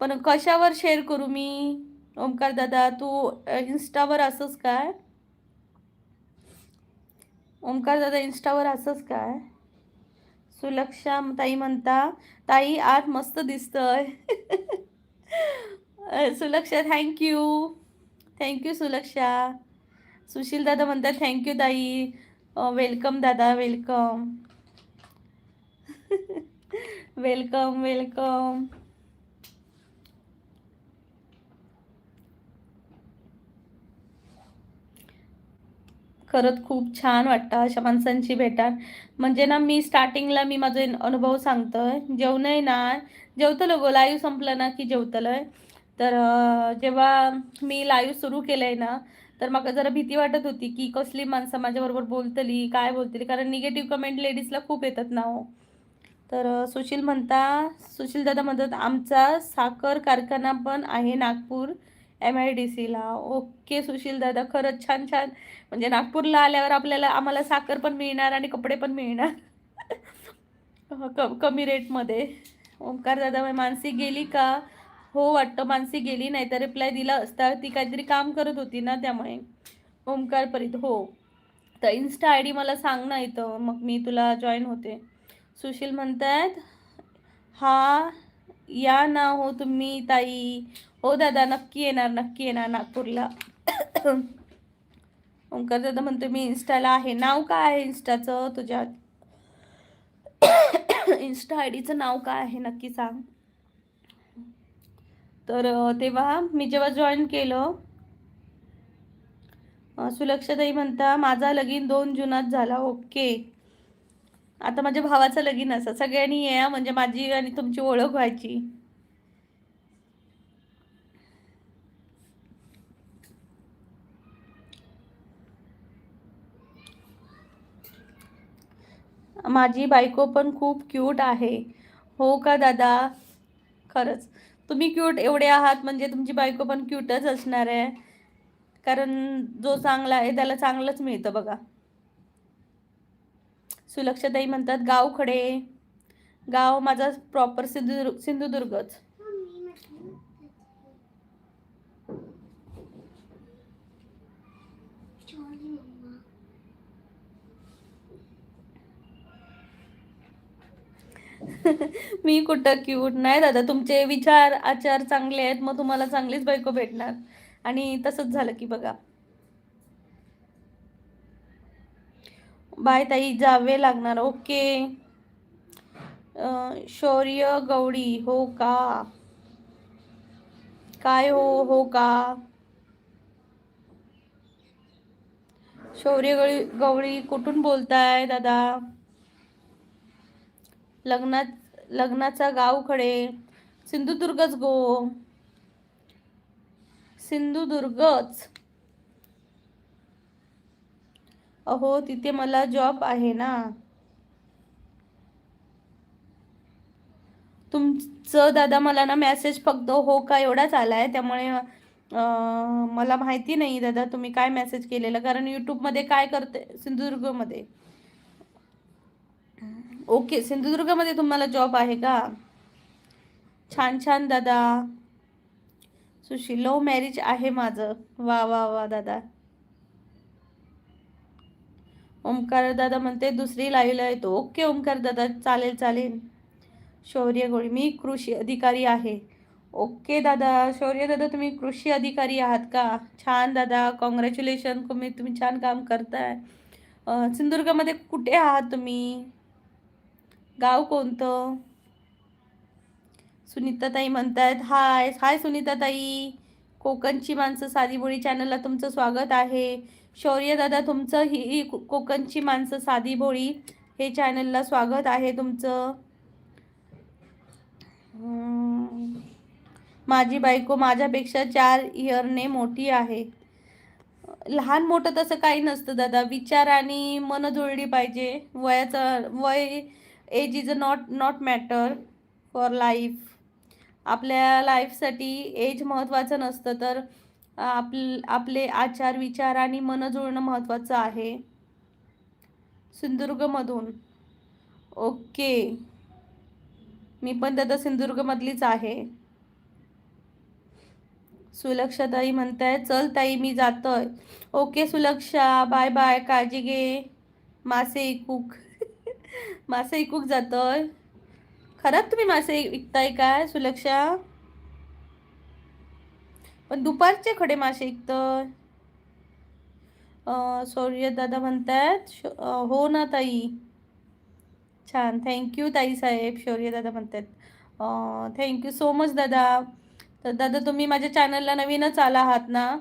पण कशावर शेअर करू मी? ओमकार दादा तू इन्स्टावर असंच काय? ओमकार दादा इन्स्टावर असंच काय? सुलक्षा ताई म्हणता ताई आज मस्त दिसतंय. सुलक्षा थँक्यू. थँक्यू सुलक्षा. सुशील दादा म्हणतात थँक्यू ताई. वेलकम दादा, वेलकम. Welcome welcome. खरंच खूप छान वाटतं अशा माणसांची भेटा. म्हणजे ना मी स्टार्टिंगला मी माझे अनुभव सांगतोय. जेवणही ना जेवतलं गो, लाईव्ह संपलं ना की जेवतलंय. तर जेव्हा मी लाईव्ह सुरू केलंय ना तर मला जरा भीती वाटत होती की कसली माणसं माझ्याबरोबर बोलतली, काय बोलतली, कारण निगेटिव्ह कमेंट लेडीजला खूप येतात ना हो. तर सुशील दादा म्हणतात आमचा साखर कारखाना पण आहे नागपूर MIDCला. ओके सुशील दादा, खरंच छान छान. म्हणजे नागपूरला आल्यावर आम्हाला साखर पण मिळणार आणि कपडे पण मिळणार. कमी रेटमध्ये. ओंकार दादा मानसी गेली का? हो वाटतं मानसी गेली, नाही तर रिप्लाय दिला असता. ती काहीतरी काम करत होती ना त्यामुळे. ओंकार परीत हो. तर इन्स्टा ID मला सांग ना इथं, मग मी तुला जॉईन होते. सुशील म्हणतायत हा या ना हो तुम्ही ताई. हो दादा नक्की येणार, नक्की येणार नागपूरला. ओंकार दादा म्हणतो मी इन्स्टाला आहे. नाव काय आहे इन्स्टाचं तुझ्या? इन्स्टा IDचं नाव काय आहे नक्की सांग. तर तेव्हा मी जेव्हा जॉईन केलं, सुलक्षाताई म्हणता माझा लगीन 2 जुनात झाला. ओके. आता माझ्या भावाचं लगीन असं सगळ्यांनी या म्हणजे माझी आणि तुमची ओळख व्हायची. माझी बायको पण खूप क्यूट आहे. हो का दादा? खरंच तुम्ही क्यूट एवढे आहात म्हणजे तुमची बायको पण क्यूटच असणार आहे. कारण जो चांगला आहे त्याला चांगलंच मिळतं बघा. सुलक्षाताई म्हणतात गाव खडे. गाव माझा प्रॉपर सिंधुदुर्गच. मी कुठं क्यूट नाही दादा. तुमचे विचार आचार चांगले आहेत मग तुम्हाला चांगलीच बायको भेटणार. आणि तसंच झालं की बघा. बाय ताई, जावे लागणार. ओके. शौर्य गवडी हो का? काय हो का? शौर्य गवळी कुठून बोलताय दादा? लग्नाचा गाव खडे. सिंधुदुर्गच गो. सिंधुदुर्गच. अहो तिथे मला जॉब आहे ना. तुमचं दादा मला ना मेसेज फक्त हो का एवढाच आलाय, त्यामुळे मला माहिती नाही दादा तुम्ही काय मेसेज केलेला, कारण यूट्यूबमध्ये काय करते सिंधुदुर्गमध्ये. ओके, सिंधुदुर्गमध्ये तुम्हाला जॉब आहे का? छान छान दादा. सुशील लव्ह मॅरेज आहे माझं. वा वा वा दादा. ओमकार दादा म्हणते दुसरी लाईव्हला येतो. ओके ओमकार दादा, चालेल चालेल. शौर्य गवळी, मी कृषी अधिकारी आहे. ओके दादा, शौर्य दादा तुम्ही कृषी अधिकारी आहात का? छान दादा, कॉंग्रॅच्युलेशन, तुम्ही छान काम करताय. सिंधुदुर्गमध्ये कुठे आहात तुम्ही? गाव कोणतं? सुनीताताई म्हणतायत हाय हाय सुनीताताई. कोकणची माणसं साधी चॅनलला तुमचं स्वागत आहे. शौर्य दादा तुमचं ही कोकणची माणसं साधी भोळी हे चॅनलला स्वागत आहे तुमचं. माझी बायको माझ्यापेक्षा 4 इयरने मोठी आहे. लहान मोठं तसं काही नसतं दादा, विचार आणि मन जुळली पाहिजे. वय age is a not not matter for life. आपल्या लाईफसाठी एज महत्त्वाचं नसतं, तर आपले आचार विचार आणि मन जुळणं महत्त्वाचं आहे. सिंधुदुर्गमधून ओके, मी पण दादा सिंधुदुर्गमधलीच आहे. सुलक्षाताई म्हणताय चल ताई मी जातोय. ओके सुलक्षा, बाय बाय, काळजी घे. मासे इकूक मासे इकूक जातोय. खरंच तुम्ही मासे विकताय काय सुलक्षा? पण दुपारचे खडे मासे विकतोय. शौर्य दादा म्हणतायत हो ना ताई. छान, थँक्यू ताई साहेब. शौर्य दादा म्हणतात थँक्यू सो मच दादा. तर दादा तुम्ही माझ्या चॅनलला नवीनच आला आहात ना?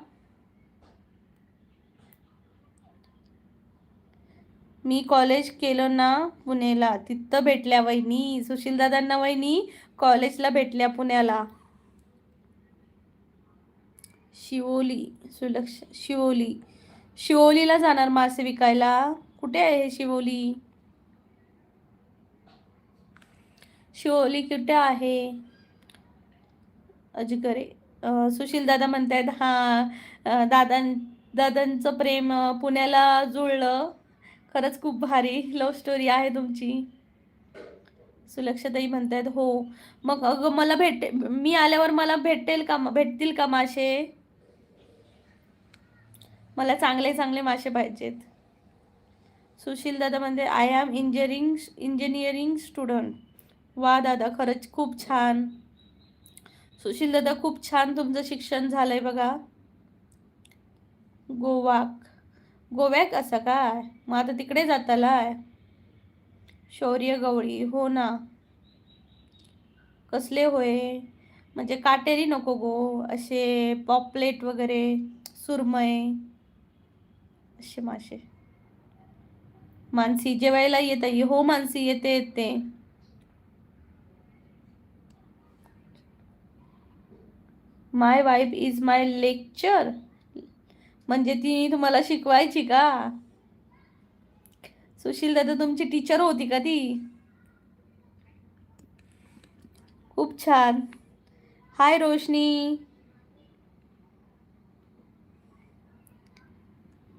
मी कॉलेज केलं ना पुण्याला, तिथं भेटल्या वहिनी. सुशील दादांना वहिनी कॉलेजला भेटल्या पुण्याला. शिवोली, शिवोलीला जाणार मासे विकायला. कुठे आहे शिवोली? शिवोली कुठे आहे? अजगरे. सुशील दादा म्हणतायत हां, दादांचं प्रेम पुण्याला जुळलं. खरंच खूप भारी लव्ह स्टोरी आहे तुमची. सुलक्षताई म्हणतायत हो. मग अगं मला मी आल्यावर मला भेटतील का मासे? मला चांगले चांगले मासे पाहिजेत. सुशील दादा म्हणते आय एम इंजिनिअरिंग स्टुडंट. वा दादा, खरंच खूप छान. सुशील दादा खूप छान तुमचं शिक्षण झालंय बघा. गोव्याक असं काय? मग आता तिकडे जातालाय. शौर्य गवळी हो ना. कसले होय? म्हणजे काटेरी नको गो, असे पॉपलेट वगैरे, सुरमय असे मासे. मानसी जेवायला येत आहे हो. मानसी येते. माय वाईफ इज माय लेक्चर, म्हणजे ती तुम्हाला शिकवायची का? सुशील दादा तुमची टीचर होती का ती? खूप छान. हाय रोशनी.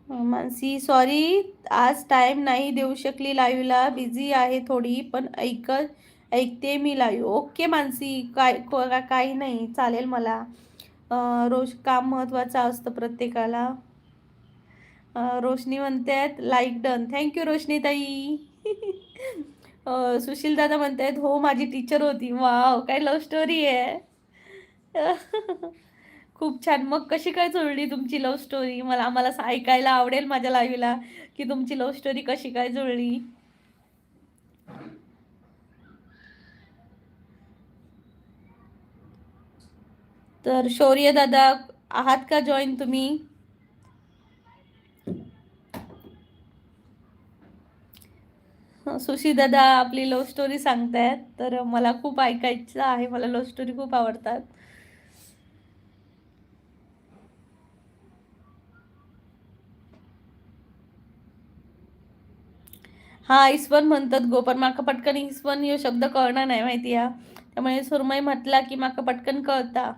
मानसी सॉरी आज टाइम नाही देऊ शकली लाईव्हला, बिझी आहे थोडी, पण ऐकते मी लाईव्ह. ओके मानसी, काही नाही, चालेल मला. रोज काम महत्त्वाचं असतं प्रत्येकाला. रोशनी म्हणतात लाईक डन. थँक्यू रोशनी ताई. सुशील दादा म्हणतात हो माझी टीचर होती. वाव, काय लव्ह स्टोरी आहे. खूप छान. मग कशी काय जुळली तुमची लव्ह स्टोरी? आम्हाला ऐकायला आवडेल माझ्या लाईव्हला की तुमची लव्ह स्टोरी कशी काय जुळली. तर शौर्य दादा आहात का जॉईन तुम्ही? सुशी दादा आपली लव्ह स्टोरी सांगतायत, तर मला खूप ऐकायचं आहे. मला लव्ह स्टोरी खूप आवडतात. हा इस्वन म्हणतात गो, पण माका पटकन इस्वन हे शब्द कळणार नाही माहिती या, त्यामुळे सुरमई म्हटला की माका पटकन कळता.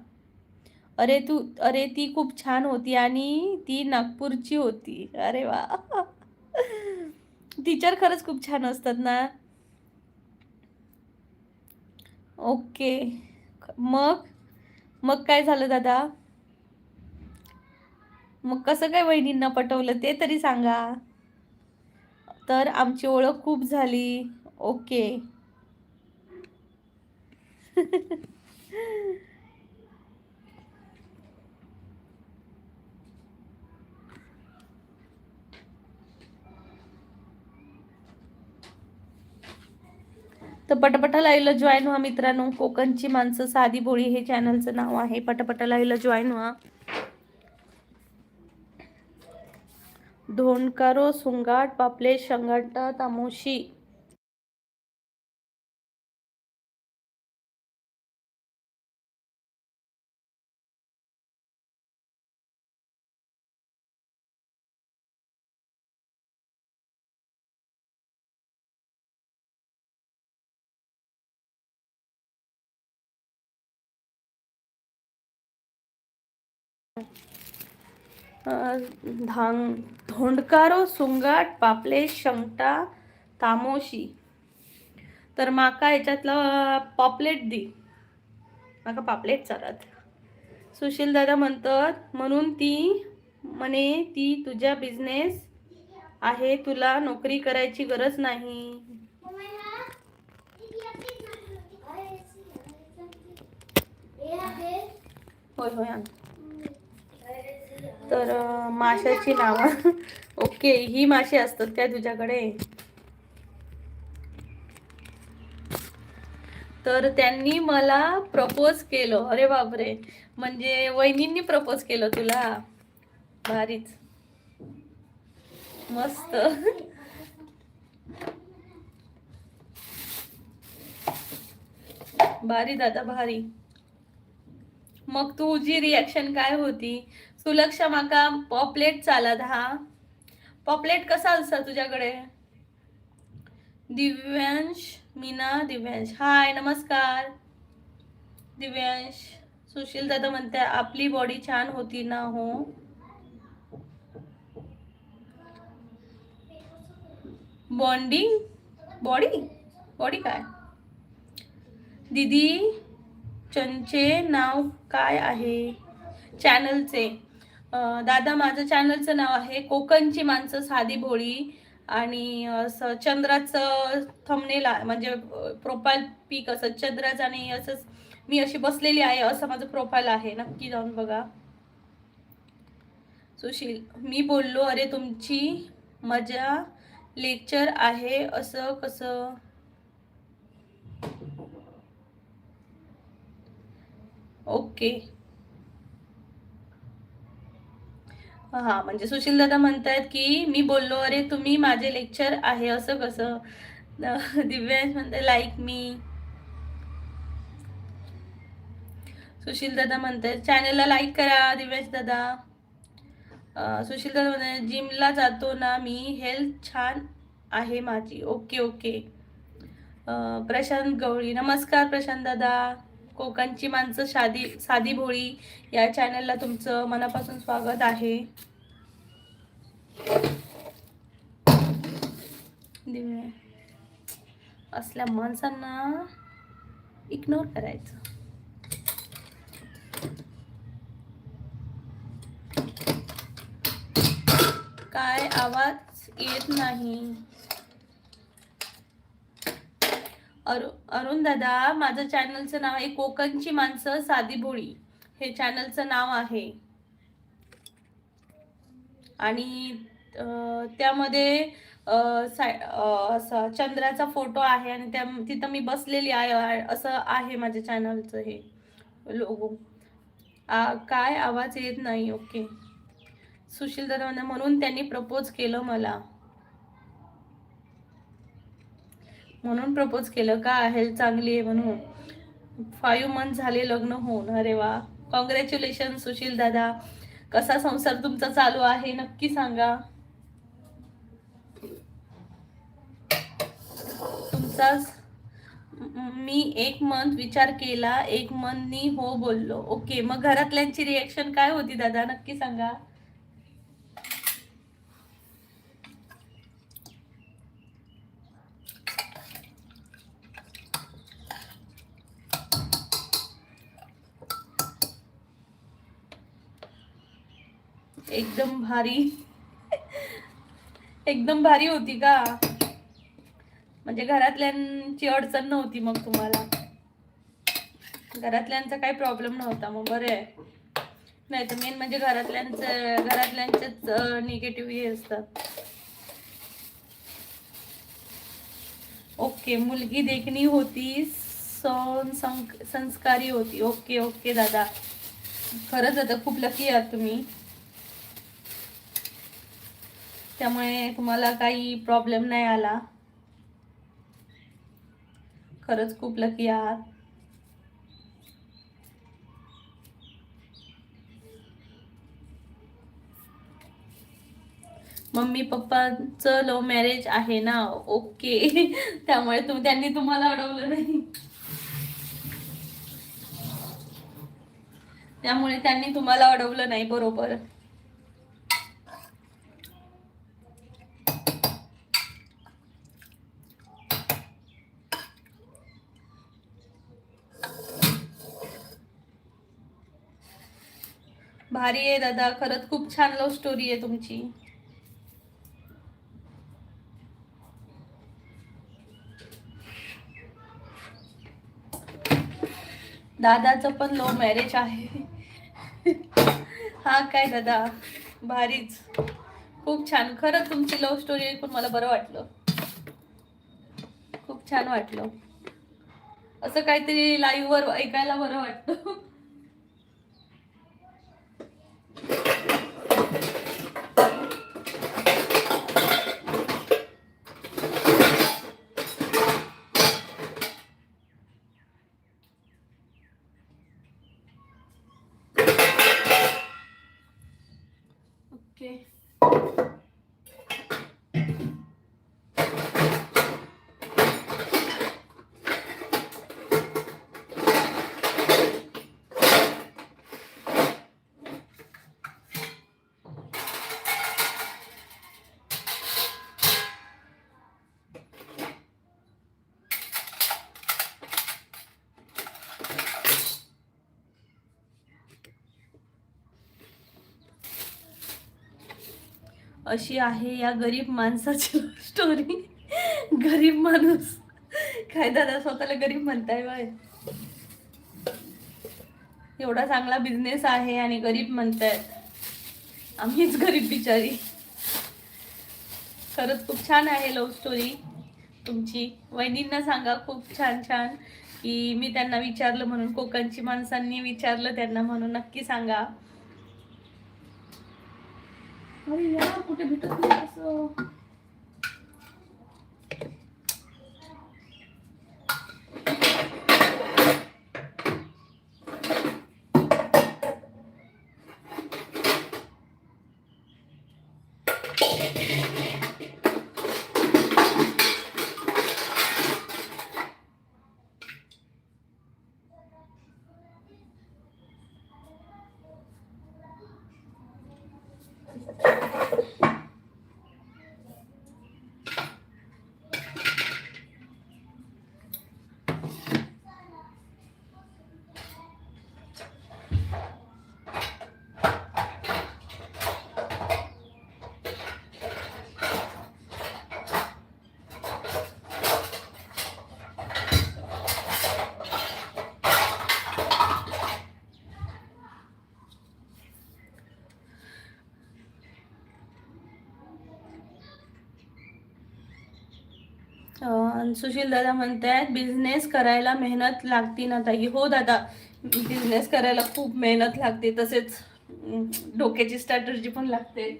अरे ती खूप छान होती आणि ती नागपूरची होती. अरे वा. टीचर खरंच खूप छान असतात ना. ओके, मग मग काय झालं दादा? मग कसं काय वहिनींना पटवलं ते तरी सांगा. तर आमची ओळख खूप झाली. ओके. तर पटापटा लाईव्हला जॉईन व्हा मित्रांनो. कोकणची माणसं साधी भोळी हे चॅनलचं नाव आहे. पटापटा लाईव्हला जॉईन व्हा. धोंडकारो सुंगाट पापले शंगाटा तामोशी. धोंडकारो सुंगाट पापले शंगटा तामोशी. तर माका याच्यातलं पॉपलेट दी. माका पापलेट चालत. सुशील दादा म्हणतात म्हणून ती म्हणे ती तुझा बिझनेस आहे, तुला नोकरी करायची गरज नाही. होय होय. तर माशाची नावं. ओके, ही माशी असतात काय तुझ्याकडे? तर त्यांनी मला प्रपोज केलं. अरे बापरे, म्हणजे वहिनींनी प्रपोज केलं तुला? भारीच, मस्त. भारी दादा भारी. मग तुझी रिॲक्शन काय होती? सुलक्षा माका पॉपलेट चालत. हा पॉपलेट कसा असता तुझ्याकडे? दिव्यांश मीना दिव्यांश, हाय नमस्कार दिव्यांश. सुशील दादा म्हणते आपली बॉडी छान होती ना. हो, बॉन्डिंग बॉडी बॉडी काय? दीदी चंचे नाव काय आहे चॅनलचे? दादा माझं चॅनलचं नाव आहे कोकणची माणसं साधी भोळी. आणि असं चंद्राचं थंबनेल म्हणजे प्रोफाईल पिक असं चंद्राचं, आणि असंच मी अशी बसलेली आहे असं माझं प्रोफाईल आहे. नक्की जाऊन बघा. सुशील मी बोललो अरे तुमची मजा लेक्चर आहे असं कसं? ओके, हा म्हणजे सुशील दादा म्हणतायत की मी बोललो अरे तुम्ही माझे लेक्चर आहे असं कसं? दिव्यांश म्हणते लाईक मी. सुशील दादा म्हणतायत चॅनलला लाईक करा दिव्यांश दादा. सुशील दादा म्हणते जिमला जातो ना मी, हेल्थ छान आहे माझी. Okay okay. प्रशांत गवळी, नमस्कार प्रशांत दादा. कोकणची माणसं साधी भोळी या चॅनलला तुमचं मनापासून स्वागत आहे. असल्या माणसांना इग्नोर करायचं. काय आवाज येत नाही? अरुण दादा माझं चॅनलचं नाव आहे कोकणची माणसं साधी भोळी हे चॅनलचं नाव आहे. आणि त्यामध्ये असं चंद्राचा फोटो आहे आणि तिथं मी बसलेली आहे असं आहे माझ्या चॅनलचं हे लोगो. काय आवाज येत नाही? ओके. सुशील दादा म्हणून त्यांनी प्रपोज केलं मला. म्हणून प्रपोज केलं का? हेल्थ चांगली आहे म्हणून. 5 मंथ झाले लग्न होऊन. अरे वा, कॉंग्रॅच्युलेशन सुशील दादा. कसा संसार तुमचा चालू आहे नक्की सांगा. तुमचाच मी 1 मंथ विचार केला, 1 मंथनी हो बोललो. ओके, मग घरातल्यांची रिएक्शन काय होती दादा नक्की सांगा. एकदम भारी. एकदम भारी होती का? म्हणजे घरातल्यांची अडचण नव्हती मग तुम्हाला? घरातल्यांचा काही प्रॉब्लेम नव्हता, मग बरं आहे. नाही तर मेन म्हणजे घरातल्यांचेच निगेटिव्ह हे असतात. ओके, मुलगी देखणी होती, संस्कारी होती. ओके ओके दादा, खरंच आता खूप लकी आहात तुम्ही, त्यामुळे तुम्हाला काही प्रॉब्लेम नाही आला. खरंच खूप लकी आहात. मम्मी पप्पांचं लव्ह मॅरेज आहे ना. ओके त्यामुळे त्यांनी तुम्हाला अडवलं नाही, त्यामुळे त्यांनी तुम्हाला अडवलं नाही. बरोबर. भारी आहे दादा, खरंच खूप छान लव्ह स्टोरी आहे तुमची. दादाचं पण लव्ह मॅरेज आहे. हा काय दादा, भारीच, खूप छान. खरंच तुमची लव्ह स्टोरी ऐकून मला बरं वाटलं, खूप छान वाटलं. असं काहीतरी लाईव्ह वर ऐकायला बरं वाटतं. ओके. अशी आहे या गरीब माणसाची स्टोरी. गरीब माणूस काय दादा, स्वतःला गरीब म्हणताय बाय? एवढा चांगला बिझनेस आहे आणि गरीब म्हणतायत, आम्हीच गरीब बिचारी. खरंच खूप छान आहे लव्ह स्टोरी तुमची. वहिनींना सांगा खूप छान छान, की मी त्यांना विचारलं म्हणून, कोकणची माणसांनी विचारलं त्यांना म्हणून नक्की सांगा. अरे यार, कुठे भेटत नाही असं. सुशील दादा म्हणतायत बिझनेस करायला मेहनत लागती ना ताई. हो दादा, बिझनेस करायला खूप मेहनत लागते, तसेच डोक्याची स्ट्रॅटर्जी पण लागते.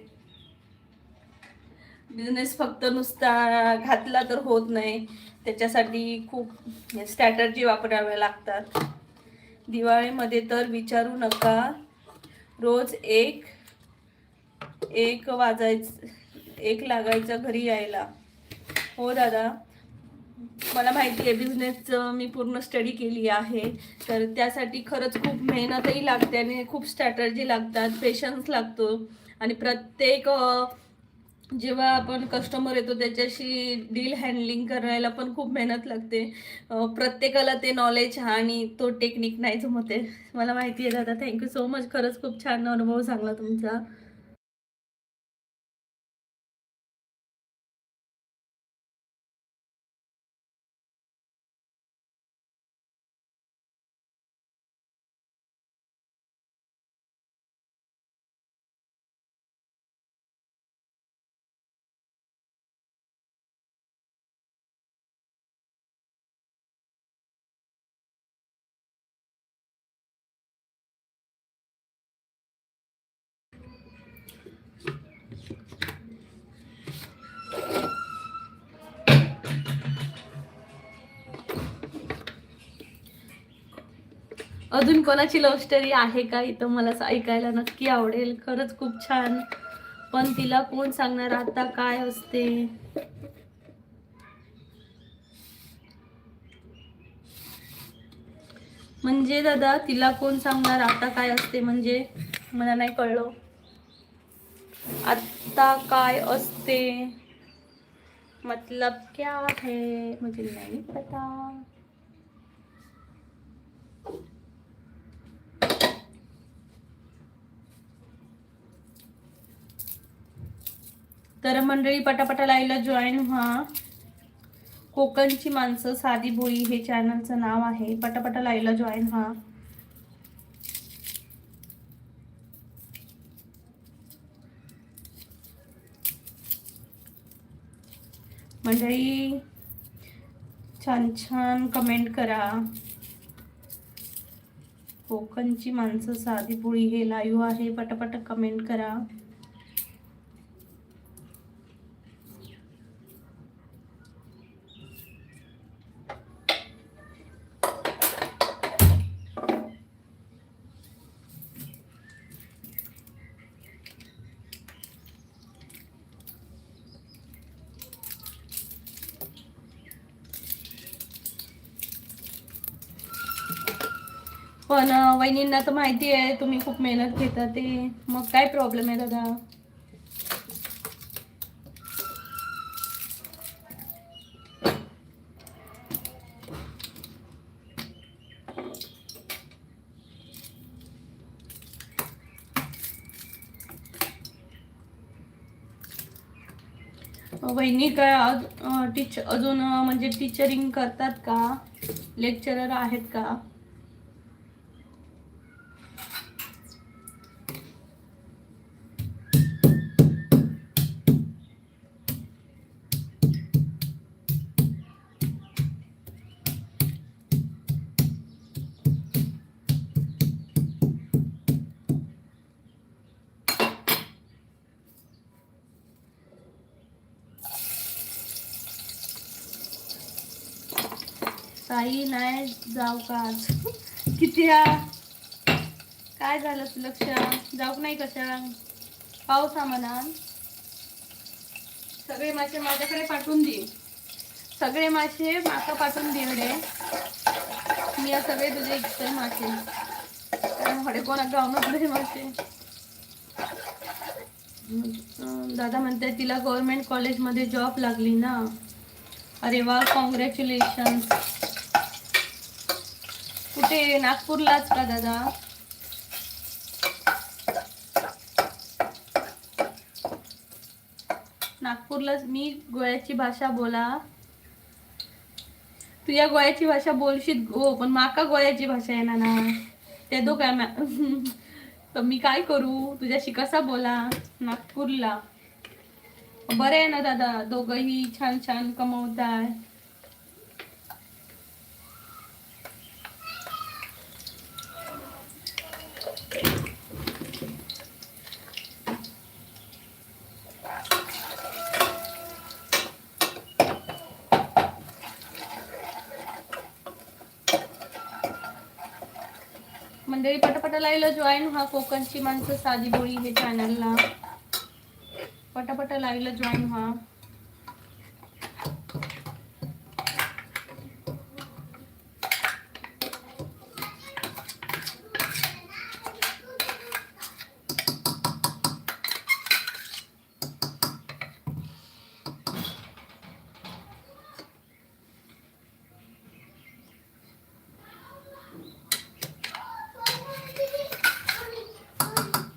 बिझनेस फक्त नुसता घातला तर होत नाही, त्याच्यासाठी खूप स्ट्रॅटर्जी वापराव्या लागतात. दिवाळीमध्ये तर विचारू नका, रोज एक एक लागायचं घरी यायला. हो दादा, मला माहिती आहे, बिझनेसचं मी पूर्ण स्टडी केली आहे, तर त्यासाठी खरंच खूप मेहनतही लागते आणि खूप स्ट्रॅटर्जी लागतात, पेशन्स लागतो. आणि प्रत्येक जेव्हा आपण कस्टमर येतो त्याच्याशी डील हँडलिंग करायला पण खूप मेहनत लागते. प्रत्येकाला ते नॉलेज आणि तो टेक्निक नाही जमते. मला माहिती आहे दादा, थँक्यू सो मच. खरंच खूप छान अनुभव सांगला तुमचा. अजून कोणाची लव्ह स्टोरी आहे का इथं? मला ऐकायला नक्की आवडेल. खरंच खूप छान. पण तिला कोण सांगणार आता काय असते. म्हणजे दादा तिला कोण सांगणार आता काय असते, म्हणजे मला नाही कळलं. आता काय असते मतलब क्या है, मुझे नहीं पता. तर मंडळी पटापटा लाईव्हला जॉईन व्हा. कोकणची माणसं साधी भोळी हे चॅनलचं नाव आहे. पटापटा लाईव्हला जॉईन व्हा. मंडळी छान छान कमेंट करा. कोकणची माणसं साधी भोळी हे लाईव्ह आहे. पटापट कमेंट करा. पण वहिनींना तर माहिती आहे तुम्ही खूप मेहनत घेता ते, मग काय प्रॉब्लेम आहे दादा? वहिनी काय अजून म्हणजे टीचरिंग करतात का? लेक्चरर आहेत का? ताई नाही जाऊ का आज? किती काय झालं लक्ष? जाऊ नाही कशा? पाऊस म्हणा. सगळे मासे माझ्याकडे पाठवून दे. सगळे मासे माका पाठवून दे रे. मी सगळे तुझे इच्छा मासे. हडे कोणा गावमध्ये मासे. दादा म्हणते तिला गव्हर्नमेंट कॉलेजमध्ये जॉब लागली ना. अरे वा, कॉंग्रॅच्युलेशन. कुठे? नागपूरलाच का दादा? नागपूरलाच. मी गोव्याची भाषा बोला. तू या गोव्याची भाषा बोलशील गो, पण माका गोव्याची भाषा येणार ना. ते दो काय तर मी काय करू? तुझ्याशी कसा बोला? नागपूरला बरं आहे ना दादा, दोघंही छान छान कमवताय. मंडळी पटापटा लाईव्हला जॉईन व्हा. कोकणची माणसं साधी बोळी हे चॅनलला पटापटा लाईव्हला जॉईन व्हा.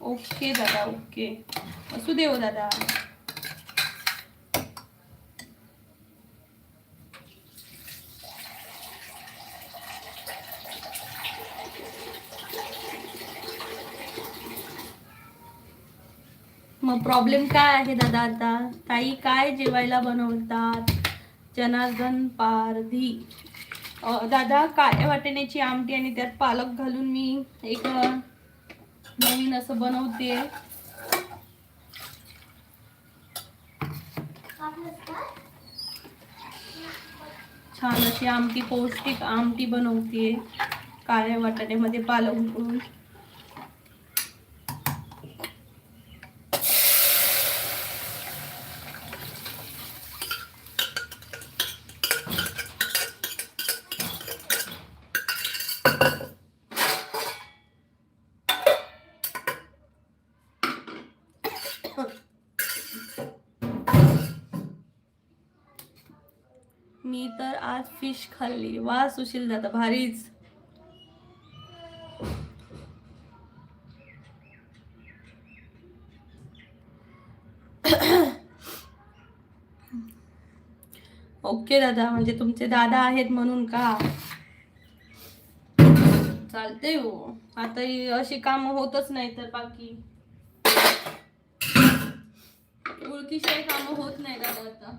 ओके दादा, ओके. असू दे हो दादा. मग प्रॉब्लेम काय आहे दादा आता? ताई काय जेवायला बनवतात? जनार्दन पारधी. दादा काळ्या वाटाण्याची आमटी आणि त्यात पालक घालून मी एक नवीन असं बनवते. छान अशी आमटी, पौष्टिक आमटी बनवते. काळ्या वाटाण्यामध्ये पालक उकळून. मी तर आज फिश खाल्ली. वा सुशील दादा, भारीच. ओके दादा, म्हणजे तुमचे दादा आहेत म्हणून का? चालते हो. आता अशी काम होतच नाही तर बाकी ओळखीशिवाय काम होत नाही दादा.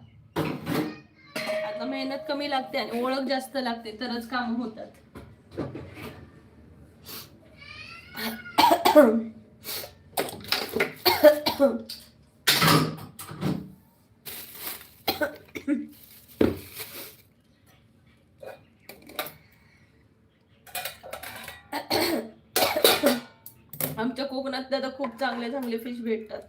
आता मेहनत कमी लागते आणि ओळख जास्त लागते तरच काम होतात. आमच्या कोकणात दादा खूप चांगले चांगले फिश भेटतात.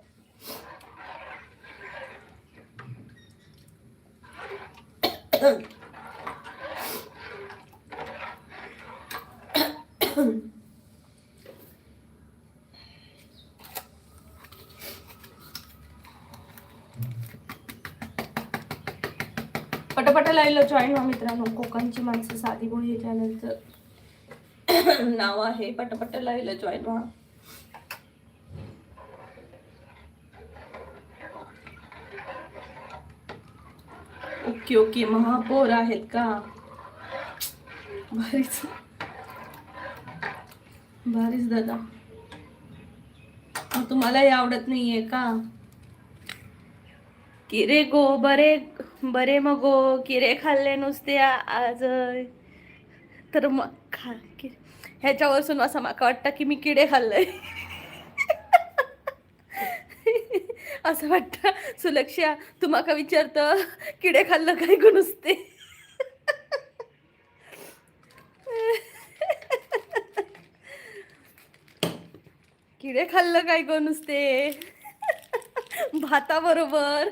पटापटा लाईव्हला जॉईन व्हा मित्रांनो. कोकणची माणसं साधी बोळी हे चॅनलचं नाव आहे. पटापटा लाईव्हला जॉईन व्हा. ओके ओके, महापौर आहेत का? भारीच भारीच दादा. तुम्हालाही आवडत नाहीये का? किरे गो बरे बरे मगो, किरे खाल्ले नुसते आज तर मग ह्याच्यावरून असं माका वाटतं की मी किडे खाल्लंय. असं वाटतं सुलक्षा तू माका विचारतं किडे खाल्लं काय गो नुसते. किडे खाल्लं काय गो नुसते भाता बरोबर.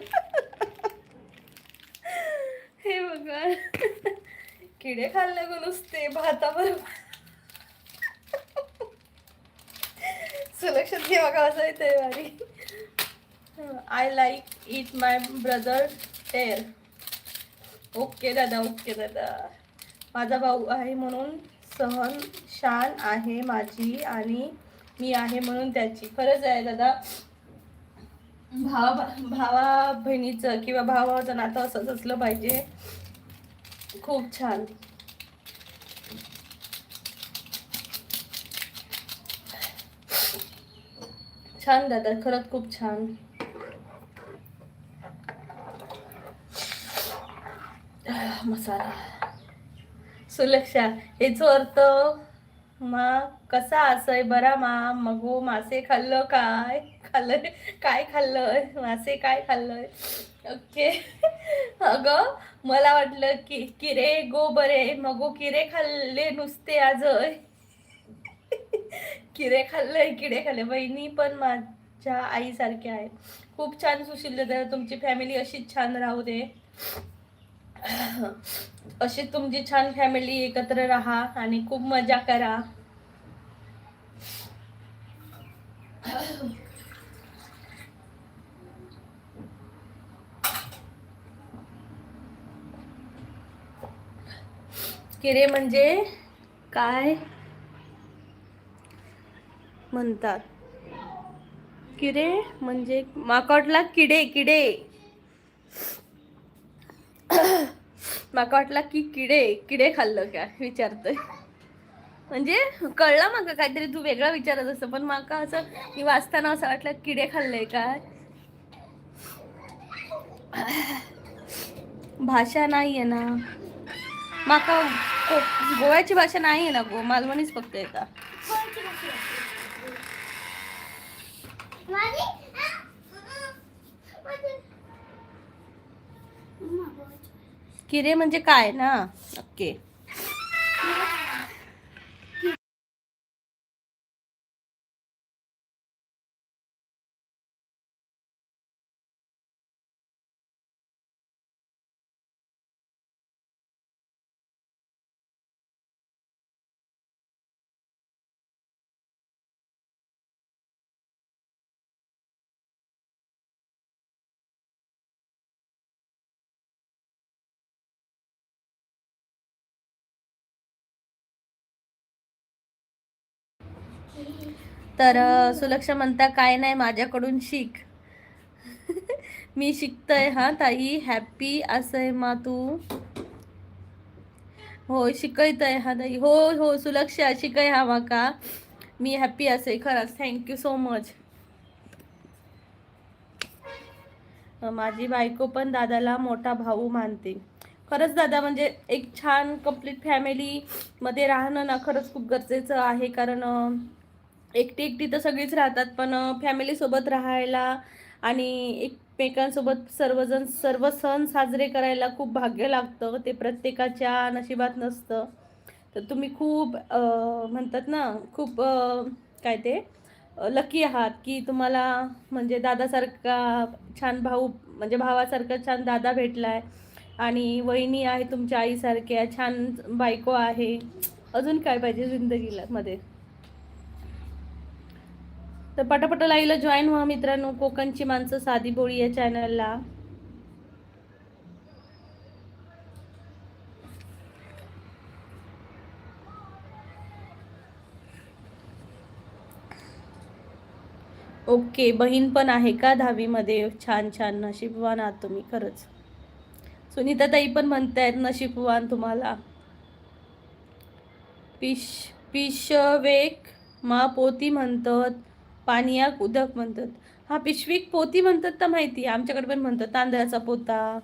हे बघा, किडे खाल्ले गो नुसते भाता बरोबर. सुलक्षात घे बघा असं येते भारी. I like it my brother टेर. ओके दादा, ओके दादा. माझा भाऊ आहे म्हणून सहन शान आहे माझी आणि मी आहे म्हणून त्याची. खरंच आहे दादा. भावा बहिणीचं किंवा भावाचं नातं असंच असलं पाहिजे. खूप छान. छान दादा, खरंच खूप छान. मसाला. सुलक्षा हेच अर्थ मा कसा असय बरा मा मगो मासे खाल्लं काय खाल्लंय काय खाल्लंय मासे काय खाल्लंय. ओके. अगं मला वाटलं की किरे गो बरे मगो किरे खाल्ले नुसते आज. किरे खाल्लंय किडे खाल्ले. बहिणी पण माझ्या आईसारख्या आहे. खूप छान सुशील दादा, तुमची फॅमिली अशीच छान राहू दे. अशी तुमची छान फॅमिली एकत्र राहा आणि खूप मजा करा. किरे म्हणजे काय म्हणतात? किरे म्हणजे माका किडे किडे. माका वाटला की किडे किडे खाल्लं का विचारतोय. म्हणजे कळला माका काहीतरी तू वेगळा विचारत असं, पण माका असं की वाचताना असं वाटलं किडे खाल्लंय काय. भाषा नाहीये ना माका. गोव्याची भाषा नाही आहे ना गो, मालवणीच फक्त येतात. किरे म्हणजे काय ना. ओके. तर सुलक्षा म्हणता काय नाही, माझ्याकडून शिक. मी शिकतय हा ताई, हॅपी असय मा तू. हो शिकयतय हा ताई, हो हो सुलक्षा शिकय हा माका, मी हॅपी असे खरंच. Thank you so much. माझी बायको पण दादाला मोठा भाऊ मानते. खरंच दादा, म्हणजे एक छान कंप्लीट फॅमिली मध्ये राहणं ना खरंच खूप गरजेचं आहे. कारण एकटी एकटी तर सगळीच राहतात, पण फॅमिली सोबत राहायला आणि एकमेकांसोबत सर्वजण सर्व सण साजरे करायला खूप भाग्य लागतं. ते प्रत्येकाच्या नशिबात नसतं. तर तुम्ही खूप म्हणतात ना, खूप काय ते लकी आहात की तुम्हाला म्हणजे दादासारखा छान भाऊ, म्हणजे भावासारखा छान दादा भेटलाय. आणि वहिनी आहे तुमच्या आईसारख्या, छान बायको आहे. अजून काय पाहिजे जिंदगीला मध्ये. तर पटापट लाईव्हला जॉईन व्हा मित्रांनो, कोकणची माणसं साधी बोळी या चॅनलला. ओके, बहीण पण आहे का 10वी मध्ये? छान छान, नशीबवान आहात तुम्ही खरंच. सुनीता ताई पण म्हणतायत नशीबवान तुम्हाला. पिशवेक मा पोती म्हणतात, पानियाक उदक म्हणतात. हा पिशवीक पोती म्हणतात तर माहिती, आमच्याकडे पण म्हणतात तांदळाचा पोता.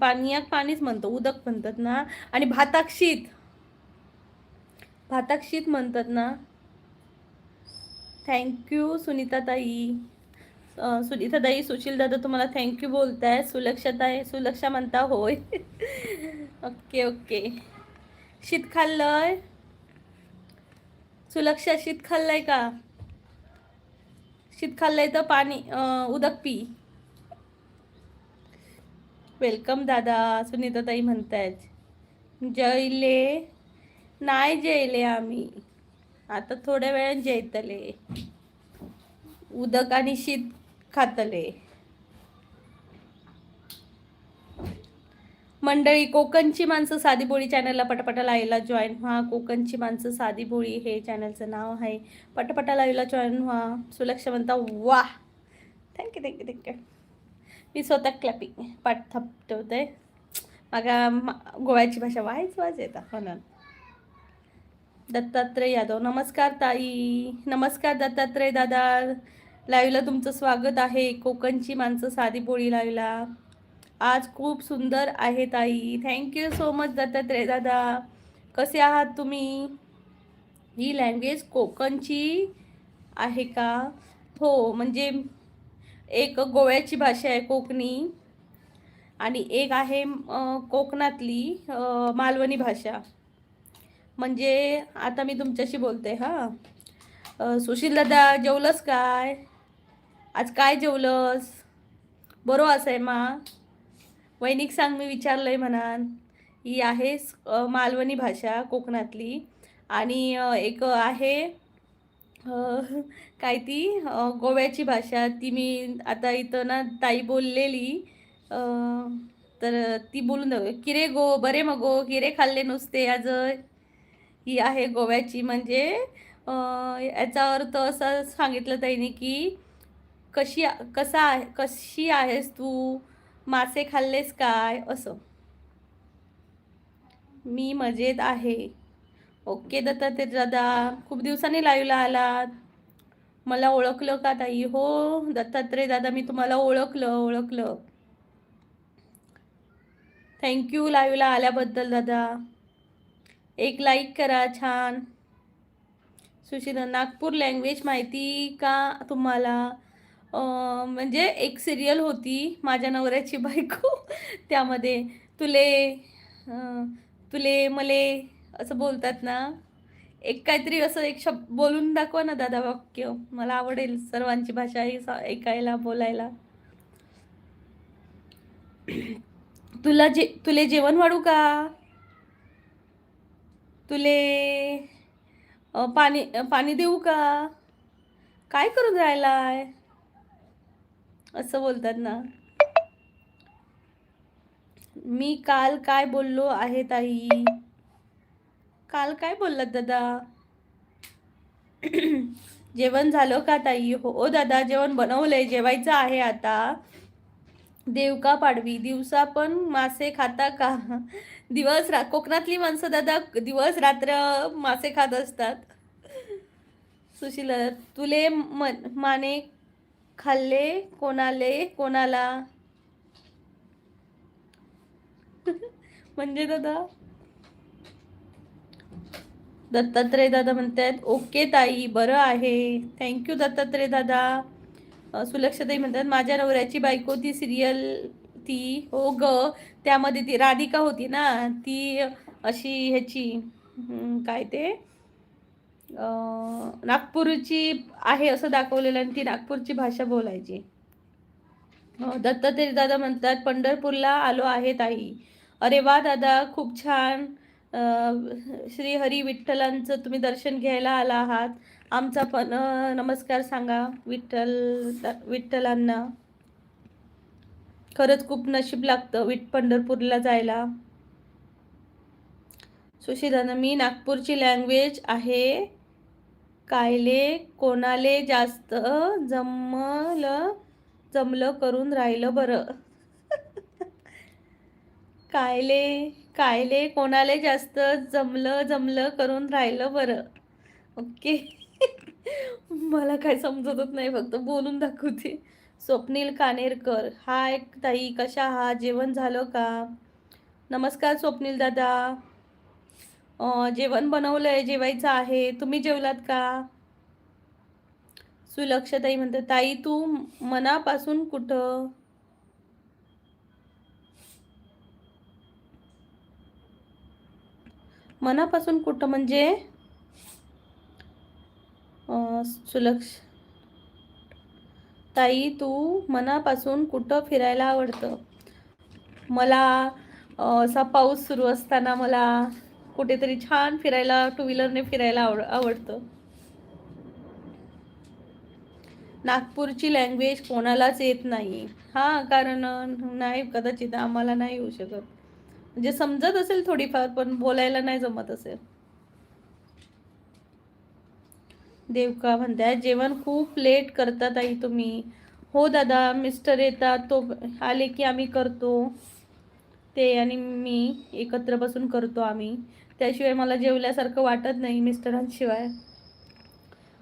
पानियाक पाणीच म्हणतो, उदक म्हणतात ना. आणि भाताक शीत, भाताक शीत म्हणतात ना. थँक्यू सुनीता ताई. सुनीता ताई, सुशील दादा तुम्हाला थँक्यू बोलताय. सुलक्षा ताई, सुलक्षा म्हणता होय. Okay okay. शीत खाल्लंय सुलक्षा, शीत खाल्लंय का? शीत खाल्लंय तर पाणी उदक पी. वेलकम दादा, सुनीता ताई म्हणतायत. जेवले नाही, जेवले आम्ही आता थोड्या वेळात जेवतले. उदक आणि शीत खातले. मंडळी, कोकणची माणसं साधी बोळी चॅनलला पटापटा लाईव्हला जॉईन व्हा. कोकणची माणसं साधी बोळी हे चॅनलचं नाव आहे. पटापटा लाईव्हला जॉईन व्हा. सुलक्षा म्हणता वा, थँक्यू थँक्यू थँक्यू. मी स्वतः क्लॅपिंग पाठ थपटवते. मागा गोव्याची भाषा वायच वाज येतात म्हणून. दत्तात्रय यादव, नमस्कार ताई. नमस्कार दत्तात्रय दादा, लाईव्हला तुमचं स्वागत आहे. कोकणची माणसं साधी बोळी लाईव्हला. आज खूप सुंदर आहे ताई. थँक्यू सो मच दत्तात्रय दादा. कसे आहात तुम्ही? ही लँग्वेज कोकणची आहे का? हो, म्हणजे एक गोव्याची भाषा आहे कोकणी, आणि एक आहे कोकणातली मालवणी भाषा. म्हणजे आता मी तुमच्याशी बोलते हा. सुशील दादा, जेवलंस काय? आज काय जेवलंस? बरो आहे मा? वैनिक सांग, मी विचारलंय म्हणान. ही आहे मालवणी भाषा कोकणातली. आणि एक आहे काय ती गोव्याची भाषा. ती मी आता इथं ना ताई बोललेली, तर ती बोलून किरे गो बरे मगो, किरे खाल्ले नुसते आज. ही आहे गोव्याची. म्हणजे याचा अर्थ असा सांगितलं त्यांनी की कशी आहेस तू, मासे खाल्लेस काय, असं. मी मजेत आहे. ओके दत्तात्रय दादा, खूप दिवसांनी लाईव्हला आलात. मला ओळखलं का ताई? हो दत्तात्रय दादा, मी तुम्हाला ओळखलं. थँक्यू लाईव्हला आल्याबद्दल दादा. एक लाईक करा. छान. सुशील, नागपूर लँग्वेज माहिती का तुम्हाला? म्हणजे एक सिरियल होती माझ्या नवऱ्याची बायको, त्यामध्ये तुले तुले मले असं बोलतात ना. एक काहीतरी असं एक शब्द बोलून दाखवा ना दादा, वाक्य. मला आवडेल सर्वांची भाषा ही ऐकायला, बोलायला. तुले जेवण वाढू का? तुले पाणी देऊ का? काय करून राहिलाय, असं बोलतात ना. मी काल काय बोललो आहे ताई? काल काय बोललात दादा? जेवण झालं का ताई? हो दादा, जेवण बनवलंय, जेवायचं आहे आता. देवका पाडवी, दिवसा पण मासे खाता का? कोकणातली माणसं दादा दिवस रात्र मासे खात असतात. सुशील, तुले माने खाल्ले कोणाला? म्हणजे दादा दत्तात्रय दादा म्हणतात ओके ताई, बरं आहे. थँक्यू दत्तात्रय दादा. सुलक्षताई म्हणतात माझ्या नवऱ्याची बायको ती सिरियल, ती हो ग, त्यामध्ये ती राधिका होती ना, ती अशी ह्याची काय ते नागपूरची आहे असं दाखवलेलं, आणि ती नागपूरची भाषा बोलायची. दत्तात्रय दादा म्हणतात पंढरपूरला आलो आहे ताई. अरे वा दादा, खूप छान. श्री हरी विठ्ठलांचं तुम्ही दर्शन घ्यायला आला आहात. आमचा पण नमस्कार सांगा विठ्ठलांना. खरंच खूप नशीब लागतं पंढरपूरला जायला. सुशीदाना, मी नागपूरची लँग्वेज आहे. कायले कोणाले जास्त जमलं करून राहिलं बरं. कायले कोणाले जास्त जमलं करून राहिलं बरं. ओके. मला काय समजतच नाही, फक्त बोलून दाखवते. स्वप्नील कानेरकर, हाय ताई, कशा आहात? जेवण झालं का? नमस्कार स्वप्नील दादा. जेवण बनवलंय, जेवायचं आहे. तुम्ही जेवलात का? सुलक्षताई म्हणते ताई तू मनापासून कुठं म्हणजे सुलक्ष ताई तू मनापासून कुठं फिरायला आवडतं? मला असा पाऊस सुरू असताना मला कुठेतरी छान फिरायला, टू व्हीलरने फिरायला आवडतं. नागपूरची लँग्वेज कोणालाच येत नाही. हा, कारण नाही, कदाचित आम्हाला नाही येऊ शकत. म्हणजे समजत असेल थोडीफार, पण बोलायला नाही जमत असेल. देवका म्हणताय जेवण खूप लेट करतात आई तुम्ही. हो दादा, मिस्टर येतात, तो आले की आम्ही करतो. ते आणि मी एकत्र बसून करतो आम्ही. त्याशिवाय मला जेवल्यासारखं वाटत नाही मिस्टरांशिवाय.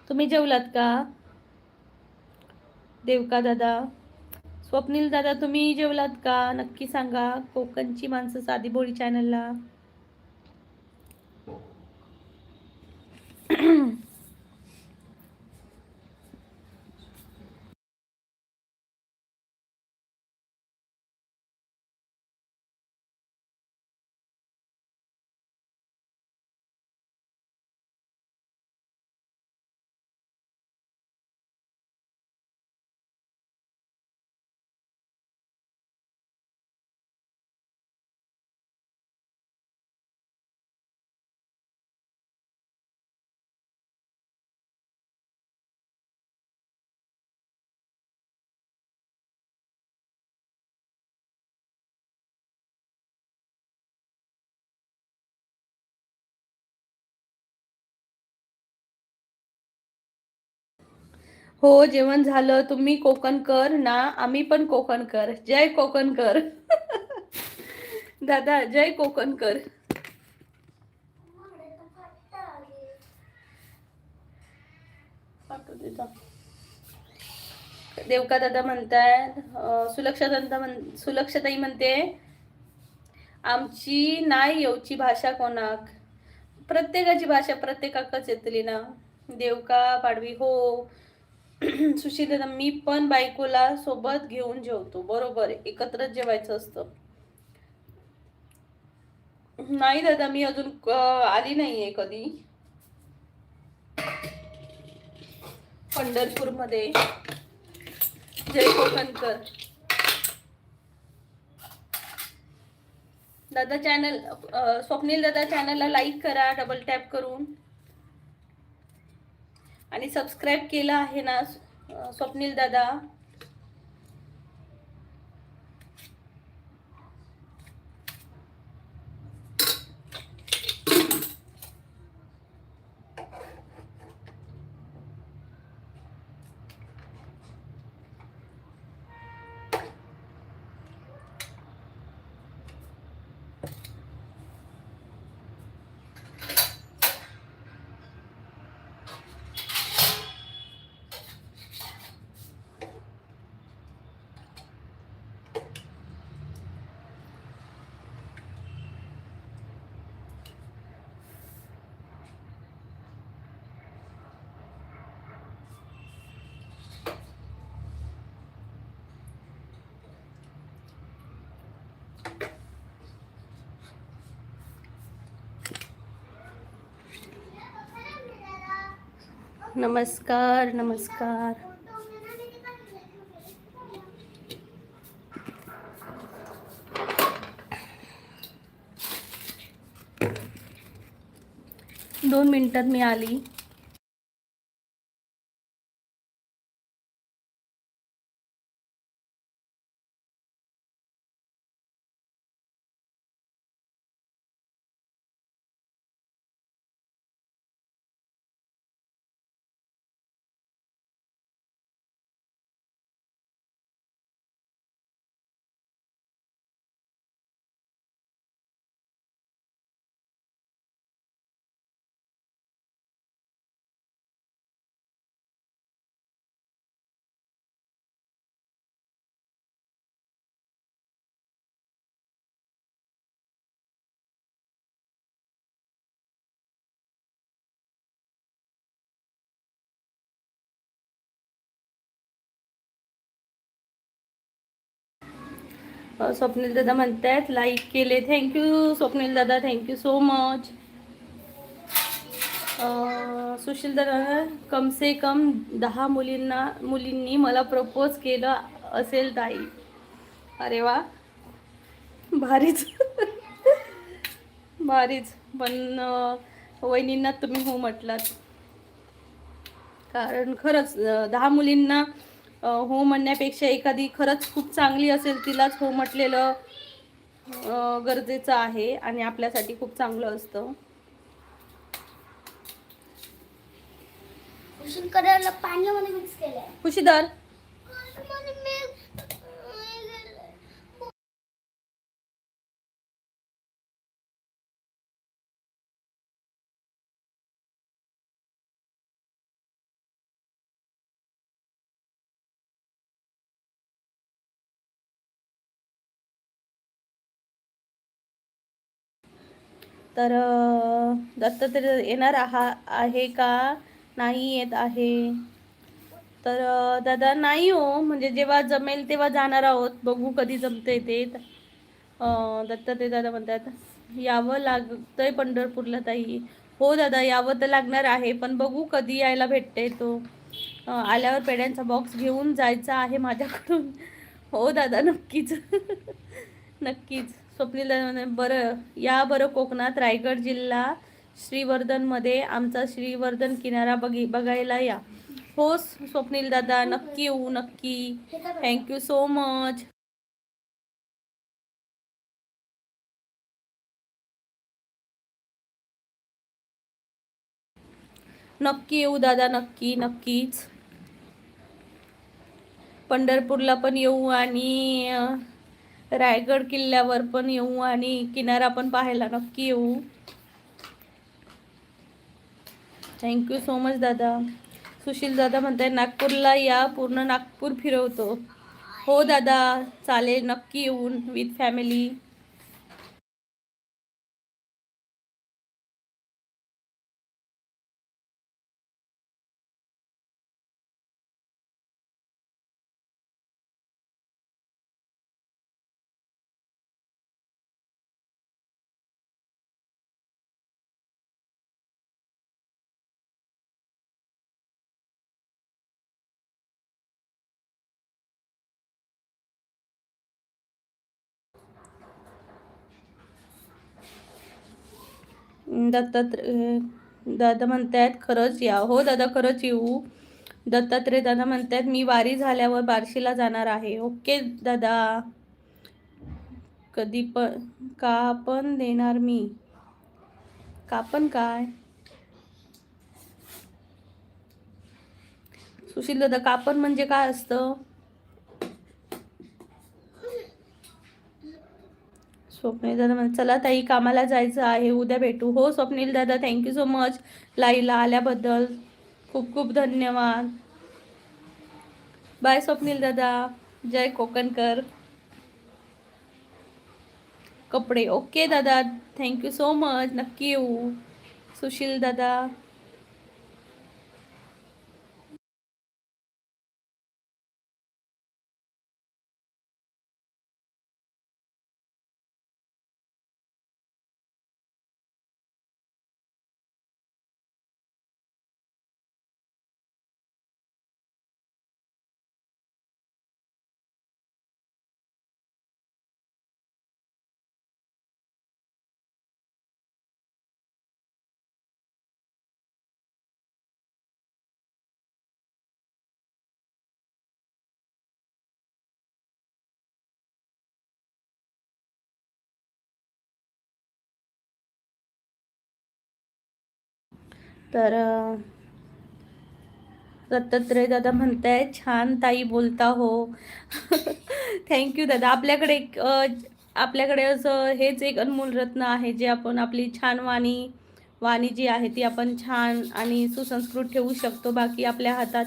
तुम्ही जेवलात का देवका दादा? स्वप्नील दादा, तुम्ही जेवलात का? नक्की सांगा. कोकणची माणसं साधी बोळी चॅनलला. हो, जेवण झालं. तुम्ही कोकणकर ना? आम्ही पण कोकणकर. जय कोकणकर. दादा जय कोकणकर. देवका दादा म्हणताय, सुलक्षताई म्हणते आमची नाही येऊची भाषा कोणाक. प्रत्येकाची भाषा प्रत्येकाकच येतली ना. देवका पाडवी, हो. सुशील, मी पण बायकोला सोबत घेऊन जेवतो. बरोबर, एकत्रच जेवायचं असतं. नाही दादा, मी अजून आली नाहीये कधी पंढरपूर मध्ये. जय कोकणकर. दादा चॅनल, स्वप्नील दादा चॅनलला लाईक करा डबल टॅप करून, आणि सबस्क्राईब केलं आहे ना स्वप्नील दादा? नमस्कार नमस्कार. दोन मिनिटात मी आली. स्वप्नील दादा म्हणतायत लाईक केले. थँक्यू स्वप्नील दादा, थँक्यू सो मच. सुशील दादा, कम से कम 10 मुलींनी मला प्रपोज केलं असेल ताई. अरे वा, भारीच. भारीच. पण वहिनींना तुम्ही हो म्हटलात, कारण खरंच 10 मुलींना हो म्हणण्यापेक्षा एखादी खरंच खूप चांगली असेल तिलाच हो म्हटलेलं गरजेचं आहे आणि आपल्यासाठी खूप चांगलं असतं. करायला पाण्यामध्ये मिक्स केलंय. खुशीदार. तर दत्तात्रय येणार आहे का नाही येत आहे. तर दादा नाही हो, म्हणजे जेव्हा जमेल तेव्हा जाणार आहोत. बघू कधी जमते ते. दत्तात्रय दादा म्हणतात यावं लागतंय पंढरपूरला ताई. हो दादा, यावं तर लागणार आहे, पण बघू कधी यायला भेटते. तो आल्यावर पेड्यांचा बॉक्स घेऊन जायचा आहे माझ्याकडून. हो दादा, नक्कीच. नक्कीच. स्वप्नील दादा बरं या बरं कोकणात, रायगड जिल्हा श्रीवर्धनमध्ये आमचा श्रीवर्धन किनारा बघायला या. हो स्वप्नील दादा, नक्की येऊ, नक्की. Thank you so much. नक्की येऊ दादा, नक्की, नक्कीच. पंढरपूरला पण येऊ आणि रायगड किल्ल्यावर पण येऊ आणि किनारा पण पाहायला नक्की येऊ. थँक्यू सो मच दादा. सुशील दादा म्हणताय नागपूरला या, पूर्ण नागपूर फिरवतो. हो दादा, चालेल, नक्की येऊन विथ फॅमिली. दत्तात्रय दादा म्हणतायत खरंच या. हो दादा, खरंच येऊ. दत्तात्रय दादा म्हणतायत मी वारी झाल्यावर बार्शीला जाणार आहे. ओके दादा. कधी पण का पण देणार मी. कापण काय सुशील दादा, कापण म्हणजे काय असतं. स्वप्नील दादा म्हणजे चला ताई, कामाला जायचं आहे, उद्या भेटू. हो स्वप्नील दादा, थँक्यू सो मच लाईव्हला आल्याबद्दल. खूप खूप धन्यवाद. बाय स्वप्नील दादा. जय कोकणकर. कपडे ओके दादा, थँक्यू सो मच. नक्की येऊ सुशील दादा. तर दत्तात्रय दादा म्हणताय छान ताई बोलता हो. थँक्यू दादा. आपल्याकडे असं हेच एक अनमोल रत्न आहे, जे आपण आपली छान वाणी जी आहे ती आपण छान आणि सुसंस्कृत ठेवू शकतो. बाकी आपल्या हातात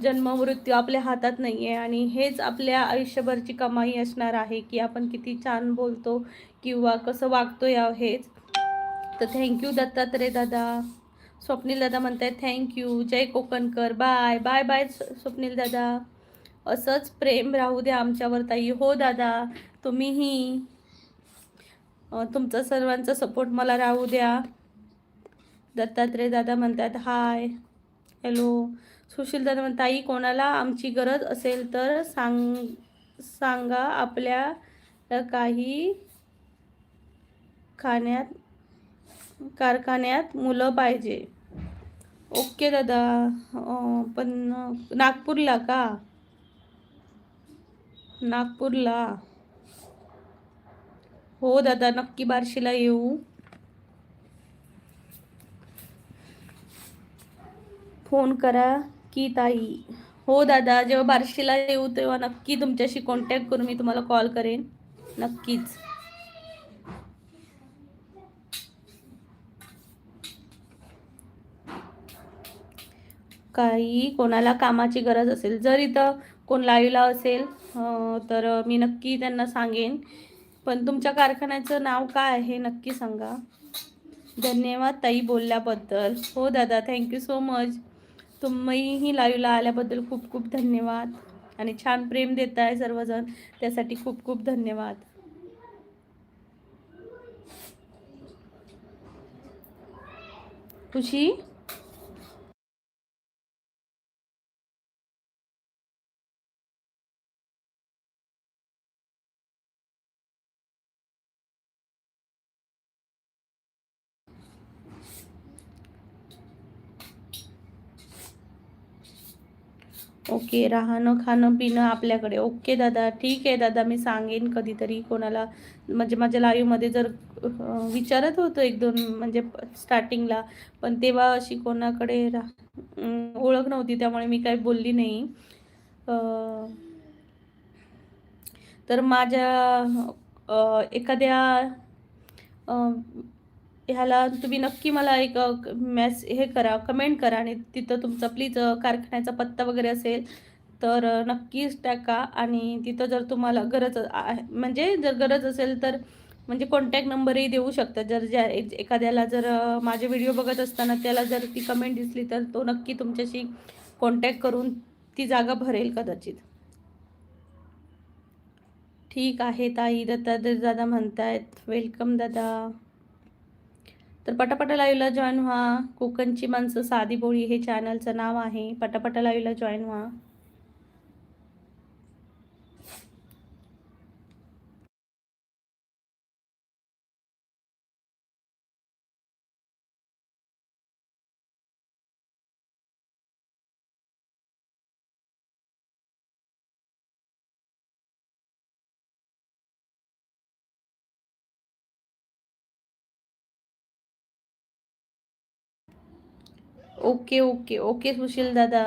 जन्म मृत्यू आपल्या हातात नाही आहे, आणि हेच आपल्या आयुष्यभरची कमाई असणार आहे, की आपण किती छान बोलतो किंवा कसं वागतो हेच. तर थँक्यू दत्तात्रय दादा. स्वप्नील दादा म्हणतायत थँक्यू. जय कोकणकर. बाय बाय बाय स्वप्नील दादा. असंच प्रेम राहू द्या आमच्यावर ताई. हो दादा, तुम्हीही तुमचा सर्वांचा सपोर्ट मला राहू द्या. दत्तात्रय दादा म्हणतात हाय हॅलो. सुशील दादा म्हणतात ताई कोणाला आमची गरज असेल तर सांगा. आपल्या काही कारखान्यात मुलं पाहिजे. ओके दादा. पण नागपूरला का? नागपूरला. हो दादा, नक्की बार्शीला येऊ. फोन करा की ताई. हो दादा, जेव्हा बार्शीला येऊ तेव्हा नक्की तुमच्याशी कॉन्टॅक्ट करून मी तुम्हाला कॉल करेन. नक्कीच. काही कोणाला कामाची गरज असेल, जर इथं कोण लाईव्हला असेल तर मी नक्की त्यांना सांगेन. पण तुमच्या कारखान्याचं नाव काय आहे नक्की सांगा. धन्यवाद ताई बोलल्याबद्दल. हो दादा, थँक्यू सो मच. तुम्हीही लाईव्हला आल्याबद्दल खूप खूप धन्यवाद, आणि छान प्रेम देताय सर्वजण, त्यासाठी खूप खूप धन्यवाद. खुशी. ओके, राहणं खाणं पिणं आपल्याकडे. ओके दादा, ठीक आहे दादा, मी सांगेन कधीतरी कोणाला. म्हणजे माझ्या लाईव्हमध्ये जर विचारत होतो एक दोन, म्हणजे स्टार्टिंगला, पण तेव्हा अशी कोणाकडे ओळख नव्हती, त्यामुळे मी काही बोलली नाही. तर माझ्या एखाद्या ह्याला तुम्ही नक्की मला एक हे करा, कमेंट करा, आणि तिथं तुमचा प्लीज कारखान्याचा पत्ता वगैरे असेल तर नक्कीच टाका. आणि तिथं जर तुम्हाला गरज म्हणजे जर गरज असेल तर म्हणजे कॉन्टॅक्ट नंबरही देऊ शकता. जर एखाद्याला जर माझे व्हिडिओ बघत असताना त्याला जर ती कमेंट दिसली तर तो नक्की तुमच्याशी कॉन्टॅक्ट करून ती जागा भरेल कदाचित. ठीक आहे ताई. दादा म्हणतायत वेलकम दादा. तर पटापटा लाईव्हला जॉईन व्हा. कोकणची माणसं साधी बोळी हे चॅनलचं नाव आहे. पटापटा लाईव्हला जॉईन व्हा. ओके ओके ओके सुशील दादा.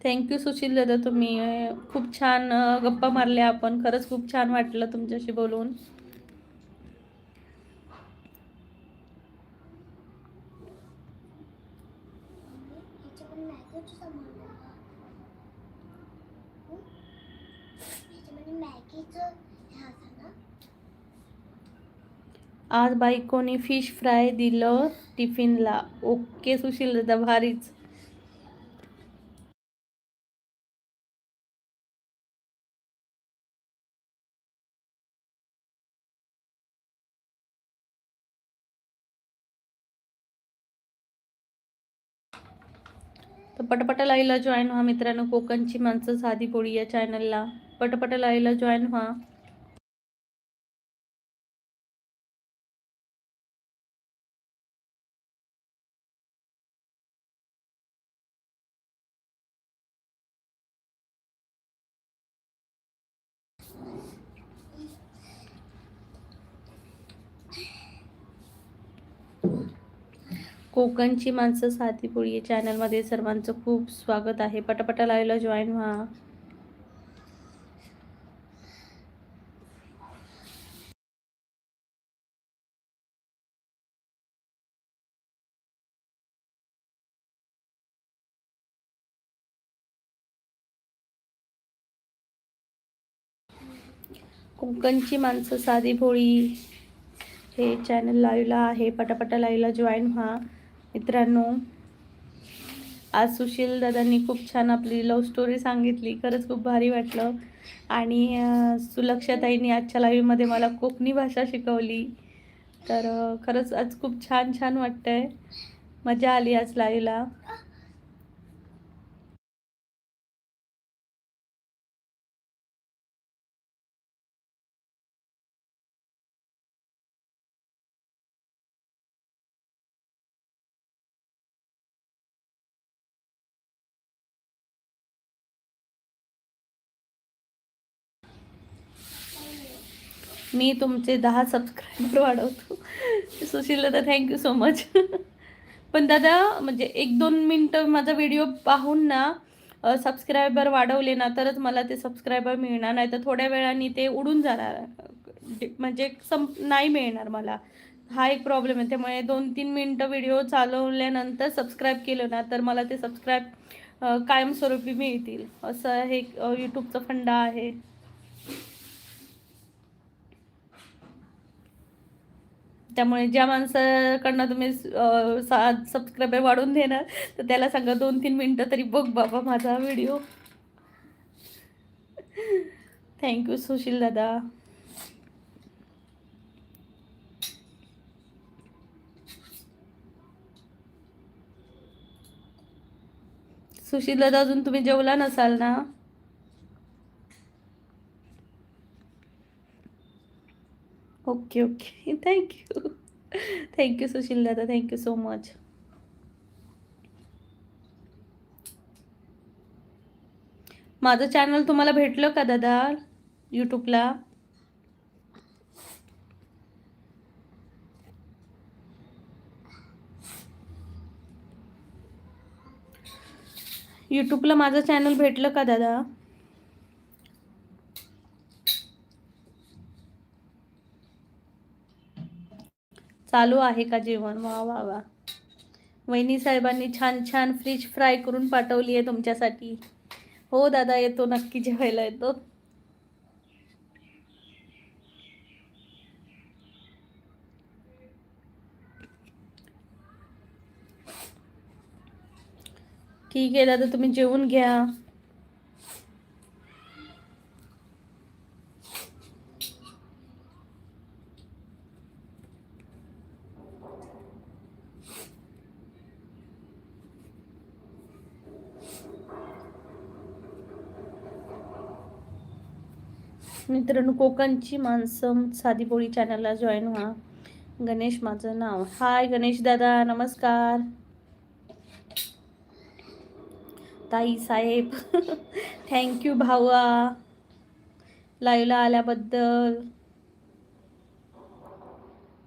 थँक्यू सुशील दादा. तुम्ही खूप छान गप्पा मारल्या आपण. खरंच खूप छान वाटलं तुमच्याशी बोलून. आज बायकोनी फिश फ्राय दिलं टिफिनला. ओके सुशील दादा, भारीच. तर पटापटा लाईव्हला जॉईन व्हा मित्रांनो. कोकणची माणसं साधी पोळी या चॅनलला पटापटा लाईव्हला जॉईन व्हा. कोकणची माणसं साधी पोळी या चॅनलमध्ये सर्वांचं खूप स्वागत आहे. पटापटा लाईव्हला जॉईन व्हा. कोकणची माणसं साधी भोळी हे चॅनल लाईव्हला आहे. पटापटा लाईव्हला जॉईन व्हा मित्रांनो. आज सुशील दादांनी खूप छान आपली लव्ह स्टोरी सांगितली. खरंच खूप भारी वाटलं. आणि सुलक्षाताईंनी आजच्या लाईव्हमध्ये मला कोकणी भाषा शिकवली. तर खरंच आज खूप छान छान वाटतंय. मजा आली आज लाईव्हला. मी तुमचे 10 सबस्क्रायबर वाढवतो. सुशील दादा थँक्यू सो मच. पण दादा म्हणजे 1-2 मिनटं माझा व्हिडिओ पाहून ना सबस्क्रायबर वाढवले ना तरच मला ते सबस्क्रायबर मिळणार, नाही तर थोड्या वेळाने ते उडून जाणार. म्हणजे नाही मिळणार मला. हा एक प्रॉब्लेम आहे. त्यामुळे 2-3 मिनटं व्हिडिओ चालवल्यानंतर सबस्क्राईब केलं ना तर मला ते सबस्क्राईब कायमस्वरूपी मिळतील. असं हे यूट्यूबचा फंडा आहे. त्यामुळे ज्या माणसाकडनं तुम्ही सबस्क्रायबर वाढवून देणार तर त्याला सांगा 2-3 मिनटं तरी बघ बाबा माझा व्हिडिओ. थँक्यू सुशील दादा. सुशील दादा अजून तुम्ही जेवला नसाल ना? Okay okay thank you. Thank you Sushil दादा, थँक्यू सो मच. माझं चॅनल तुम्हाला भेटलं का दादा यूट्यूबला? यूट्यूबला माझं चॅनल भेटलं का दादा? चालू आहे का जेवण? वा वा वा. वहिनी साहेबांनी छान छान फिश फ्राय करून पाठवली आहे तुमच्यासाठी. हो दादा येतो, नक्की जेवायला येतो. ठीक आहे दादा, तुम्ही जेवून घ्या. मित्रांनो, कोकणची माणसं साधी पोळी चॅनलला जॉईन व्हा. गणेश माझं नाव. हाय गणेश दादा, नमस्कार. ताई साहेब थँक्यू भावा लाईव्हला आल्याबद्दल.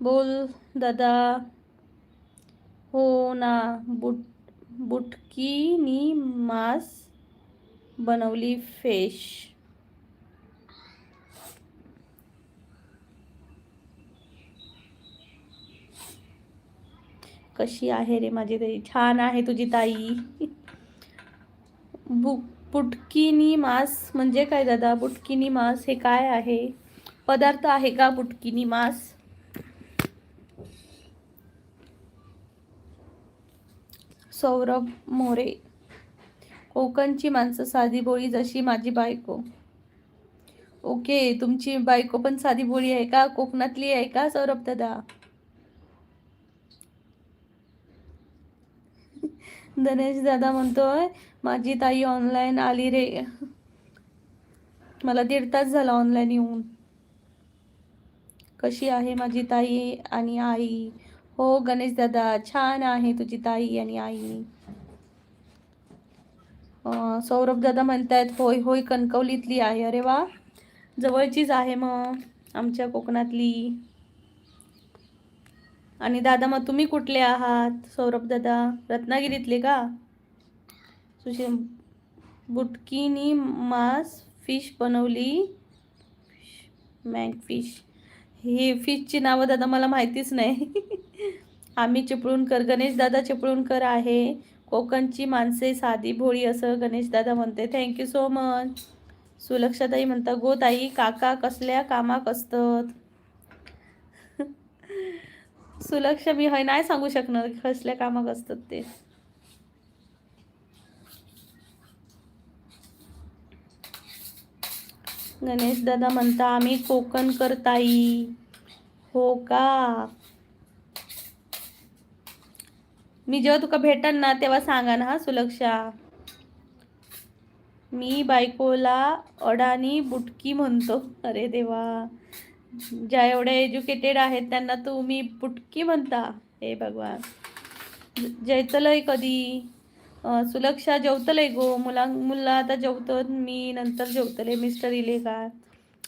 बोल दादा. हो ना, बुटकीनी मास बनवली फिश. कशी आहे रे माझी ताई? छान आहे तुझी ताई. बुटकिनी मास म्हणजे काय दादा? बुटकिनी मास हे काय आहे? पदार्थ आहे का बुटकिनी मास? सौरभ मोरे. कोकणची माणसं साधी बोळी जशी माझी बायको. ओके, तुमची बायको पण साधी बोळी आहे का? कोकणातली आहे का सौरभ दादा? गणेश दादा म्हणतोय माझी ताई ऑनलाईन आली रे. मला 1.5 तास झाला ऑनलाईन येऊन. कशी आहे माझी ताई आणि आई? हो गणेश दादा, छान आहे तुझी ताई आणि आई. सौरभ दादा म्हणतायत होय होय कणकवलीतली आहे. अरे वा, जवळचीच आहे मग आमच्या कोकणातली. आणि दादा मग तुम्ही कुठले आहात? सौरभ दादा रत्नागिरीतले का? सुशील बुटकीनी मास फिश बनवली, मॅग फिश. ही फिशची नावं दादा मला माहितीच नाही. आम्ही चिपळूणकर, गणेश दादा चिपळूणकर आहे. कोकणची माणसे साधी भोळी असं गणेश दादा म्हणते. Thank you so much. सुलक्षाताई म्हणता गो ताई काका कसल्या कामाक असतात? सुलक्षा मी हय नाही सांगू शकणार कसल्या कामाक असतात ते. गणेश दादा म्हणता आम्ही कोकणकर ताई. हो का? मी जेव्हा तुका भेटन ना तेव्हा सांगा ना हा सुलक्षा. मी बायकोला अडाणी बुटकी म्हणतो. अरे देवा, ज्या एवढ्या एज्युकेटेड आहेत त्यांना तुम्ही बुटकी म्हणता? हे भगवान. जेवतलय कधी? सुलक्षा जेवतलय गो. मुला आता जेवतात, मी नंतर जेवतले. मिस्टर इले का?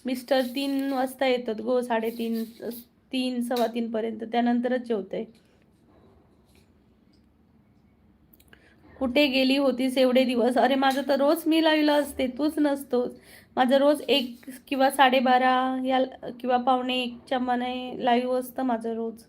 मिस्टर 3 वाजता येतात गो, 3:30 3 3:15 पर्यंत, त्यानंतरच जेवते. कुठे गेली होतीस एवढे दिवस? अरे माझं तर रोज मी लाईव्हला असते, तूच नसतोस. माझं रोज 1 किंवा 12:30 या किंवा 12:45च्या मने लाईव्ह असतं माझं रोज.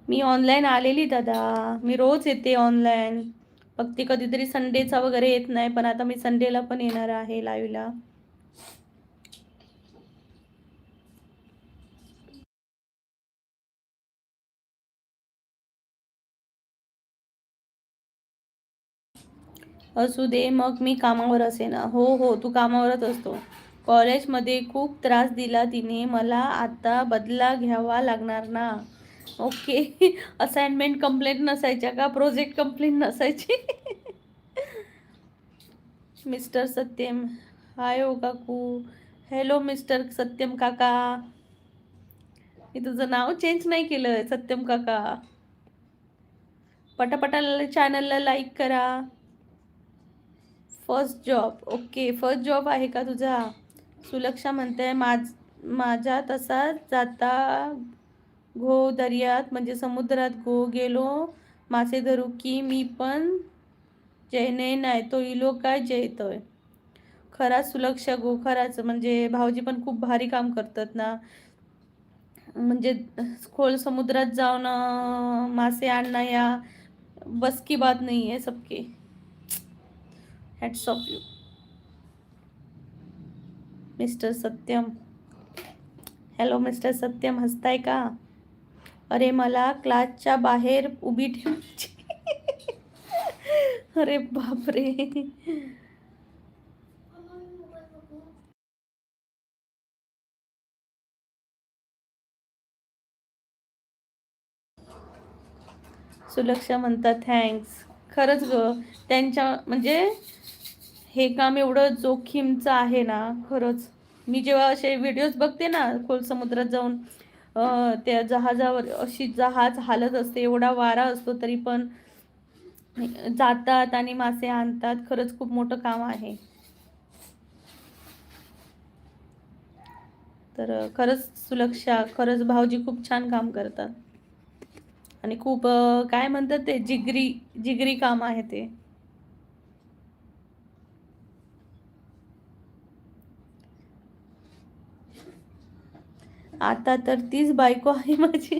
मी ऑनलाईन आलेली दादा, मी रोज येते ऑनलाईन. फक्त कधीतरी संडेचा वगैरे येत नाही, पण आता मी संडेला पण येणार आहे लाईव्हला. असू दे मग, मी कामावर असे ना. हो हो, तू कामावरच असतो. कॉलेजमध्ये खूप त्रास दिला तिने मला, आता बदला घ्यावा लागणार ना? ओके. असाइनमेंट कंप्लीट नसायच्या का? प्रोजेक्ट कंप्लीट नसायची? मिस्टर सत्यम हाय हो काकू. हॅलो मिस्टर सत्यम काका. मी तुझं नाव चेंज नाही केलं, सत्यम काका. पटापटा चॅनलला लाईक करा. First job, okay. First job आहे का तुझा? सुलक्षा म्हणते माझा तसा जाता घो दर्यात म्हणजे समुद्रात घो गेलो मासे धरू की मी पण जयने नाही तो इलो काय जयतोय. खराच सुलक्षा गो, खराच. म्हणजे भाऊजी पण खूप भारी काम करतात ना. म्हणजे खोल समुद्रात जाऊन मासे आणणं या बस की बात नाही आहे सबके. Hats off you mister Satyam. Hello mister Satyam, हसताय का? अरे मला क्लासच्या बाहेर उभी ठेवायची. अरे बापरे. सुलक्षा म्हणतात थँक्स. खरंच ग, त्यांच्या म्हणजे हे काम एवढं जोखीमचं आहे ना खरंच. मी जेव्हा असे व्हिडिओज बघते ना खोल समुद्रात जाऊन त्या जहाजावर अशी जहाज हालत असते, एवढा वारा असतो तरी पण जातात आणि मासे आणतात. खरंच खूप मोठं काम आहे. तर खरंच सुलक्षा, खरंच भाऊजी खूप छान काम करतात आणि खूप काय म्हणतात ते जिगरी जिगरी काम आहे ते. आता तर तीच बायको आहे माझी.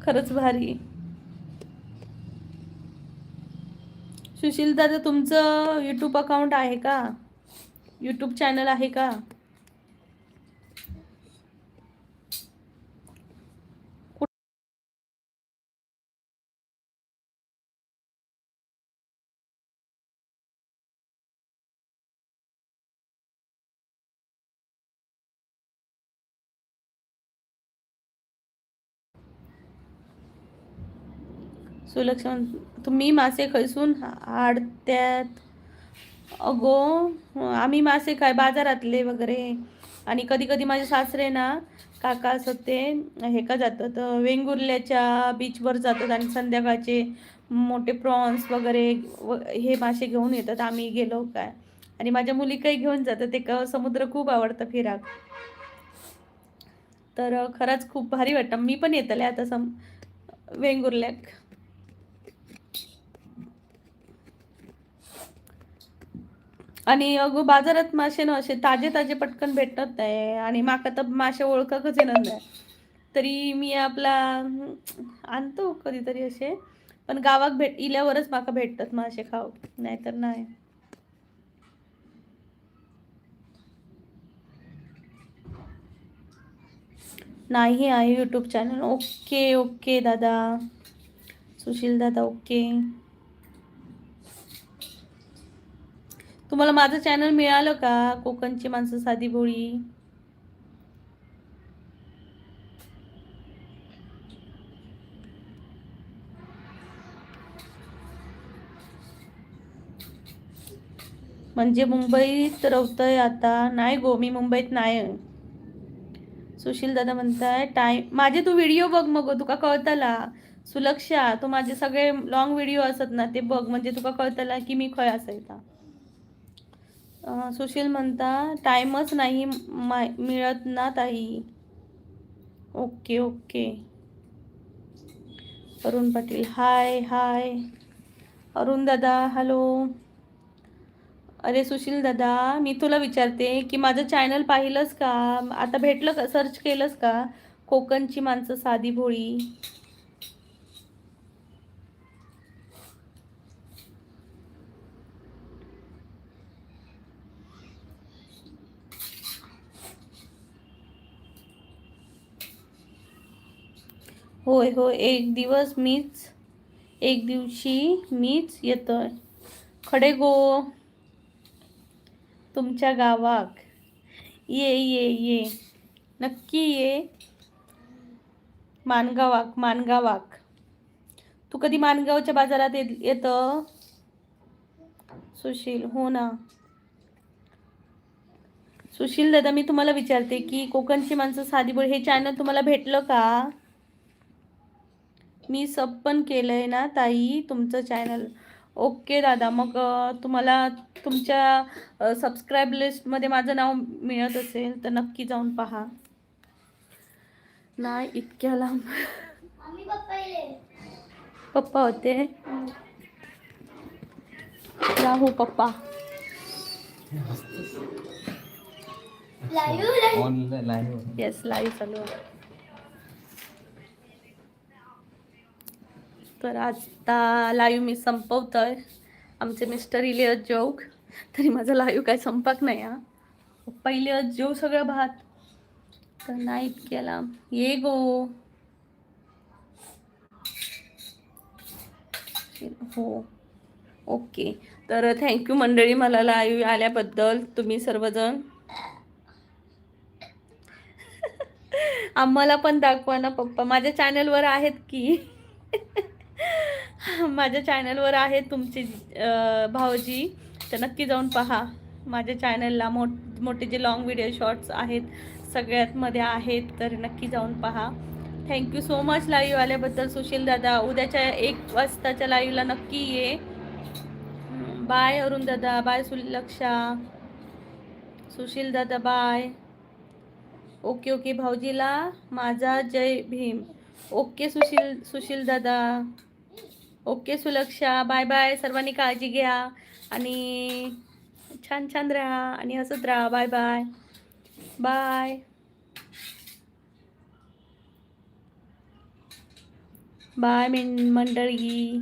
खरंच भारी. सुशील दादा तुमचं यूट्यूब अकाउंट आहे का? यूट्यूब चॅनल आहे का? सुलक्षण तुम्ही मासे खैसून हाडत्यात? अगो आम्ही मासे काय बाजारातले वगैरे आणि कधी कधी माझे सासरे ना, काका असं ते हे का जातात वेंगुर्ल्याच्या बीचवर जातात आणि संध्याकाळचे मोठे प्रॉन्स वगैरे हे मासे घेऊन येतात. आम्ही गेलो काय आणि माझ्या मुली काही घेऊन जातात. ते समुद्र खूप आवडतं फिराक. तर खरंच खूप भारी वाटतं. मी पण येतले आता वेंगुर्ल्याक. आणि अगो बाजारात मासे ना असे ताजे ताजे पटकन भेटत नाही आणि माका तर मासे ओळखकच येणार नाही. तरी मी आपला आणतो कधीतरी असे, पण गावात इल्यावरच माका भेटतात मासे खाऊ, नाहीतर नाही. नाही आहे यूट्यूब चॅनल. ओके ओके दादा, सुशील दादा ओके. तुम्हाला माझं चॅनल मिळालं का? कोकणची माणसं साधी भोळी. म्हणजे मुंबईत रवतय आता? नाही गो, मी मुंबईत नाही. सुशील दादा म्हणताय टाइम माझे तू व्हिडिओ बघ मग तुका कळतला. सुलक्षा, तू माझे सगळे लॉंग व्हिडिओ असत ना ते बघ, म्हणजे तुका कळतला की मी खय असायचा. सुशील म्हणता टाइमच नाही मिळत ना ताई. Okay okay. Arun Patil hi hi. Arun दादा हॅलो. अरे सुशील दादा, मी तुला विचारते की माझं चॅनल पाहिलंस का? आता भेटलं का? सर्च केलंस का? कोकणची माणसं साधी भोळी. होय होय, एक दिवशी मीच येतोय खडे गो तुमच्या गावाक. ये ये ये, नक्की ये. मानगावाक. तू कधी मानगावच्या बाजारात येतं सुशील? हो ना. सुशील दादा, मी तुम्हाला विचारते की कोकणची माणसं साधी बोल हे चॅनल तुम्हाला भेटलं का? मी सब पण केलंय ना ताई तुमचं चॅनल. ओके दादा, मग तुम्हाला तुमच्या सबस्क्राईब लिस्टमध्ये माझं नाव मिळत असेल तर नक्की जाऊन पहा. नाही इतक्या लांब. पप्पा होते. राहू पप्पा. येस, लाईव्ह चालू आहे. तर आता लाईव्ह मी संपवतोय. आमचे मिस्टर इले जोक, तरी माझा लाईव्ह काय संपक नाही हा. पहिले जेव सगळं भात तर नाही केला. ये गो. हो ओके. तर थँक्यू मंडळी मला लाईव्ह आल्याबद्दल तुम्ही सर्वजण. आम्हाला पण दाखवा ना पप्पा. माझ्या चॅनलवर आहेत की. माझ्या चॅनलवर आहेत तुमचे भाऊजी, तर नक्की जाऊन पहा. माझ्या चॅनलला मोठे जे लॉंग व्हिडिओ शॉर्ट्स आहेत सगळ्यात मध्ये आहेत, तर नक्की जाऊन पहा. थँक्यू सो मच लाईव्ह आल्याबद्दल सुशील दादा. उद्याच्या 1 वाजताच्या लाईव्हला नक्की ये. बाय अरुण दादा, बाय सुलक्षा. सुशील दादा बाय. ओके ओके भाऊजीला माझा जय भीम. ओके सुशील दादा. Okay Sulaksha, bye bye. सर्वांनी काळजी घ्या आणि छान छान राहा आणि हसत राहा. बाय बाय बाय बाय मंडळी.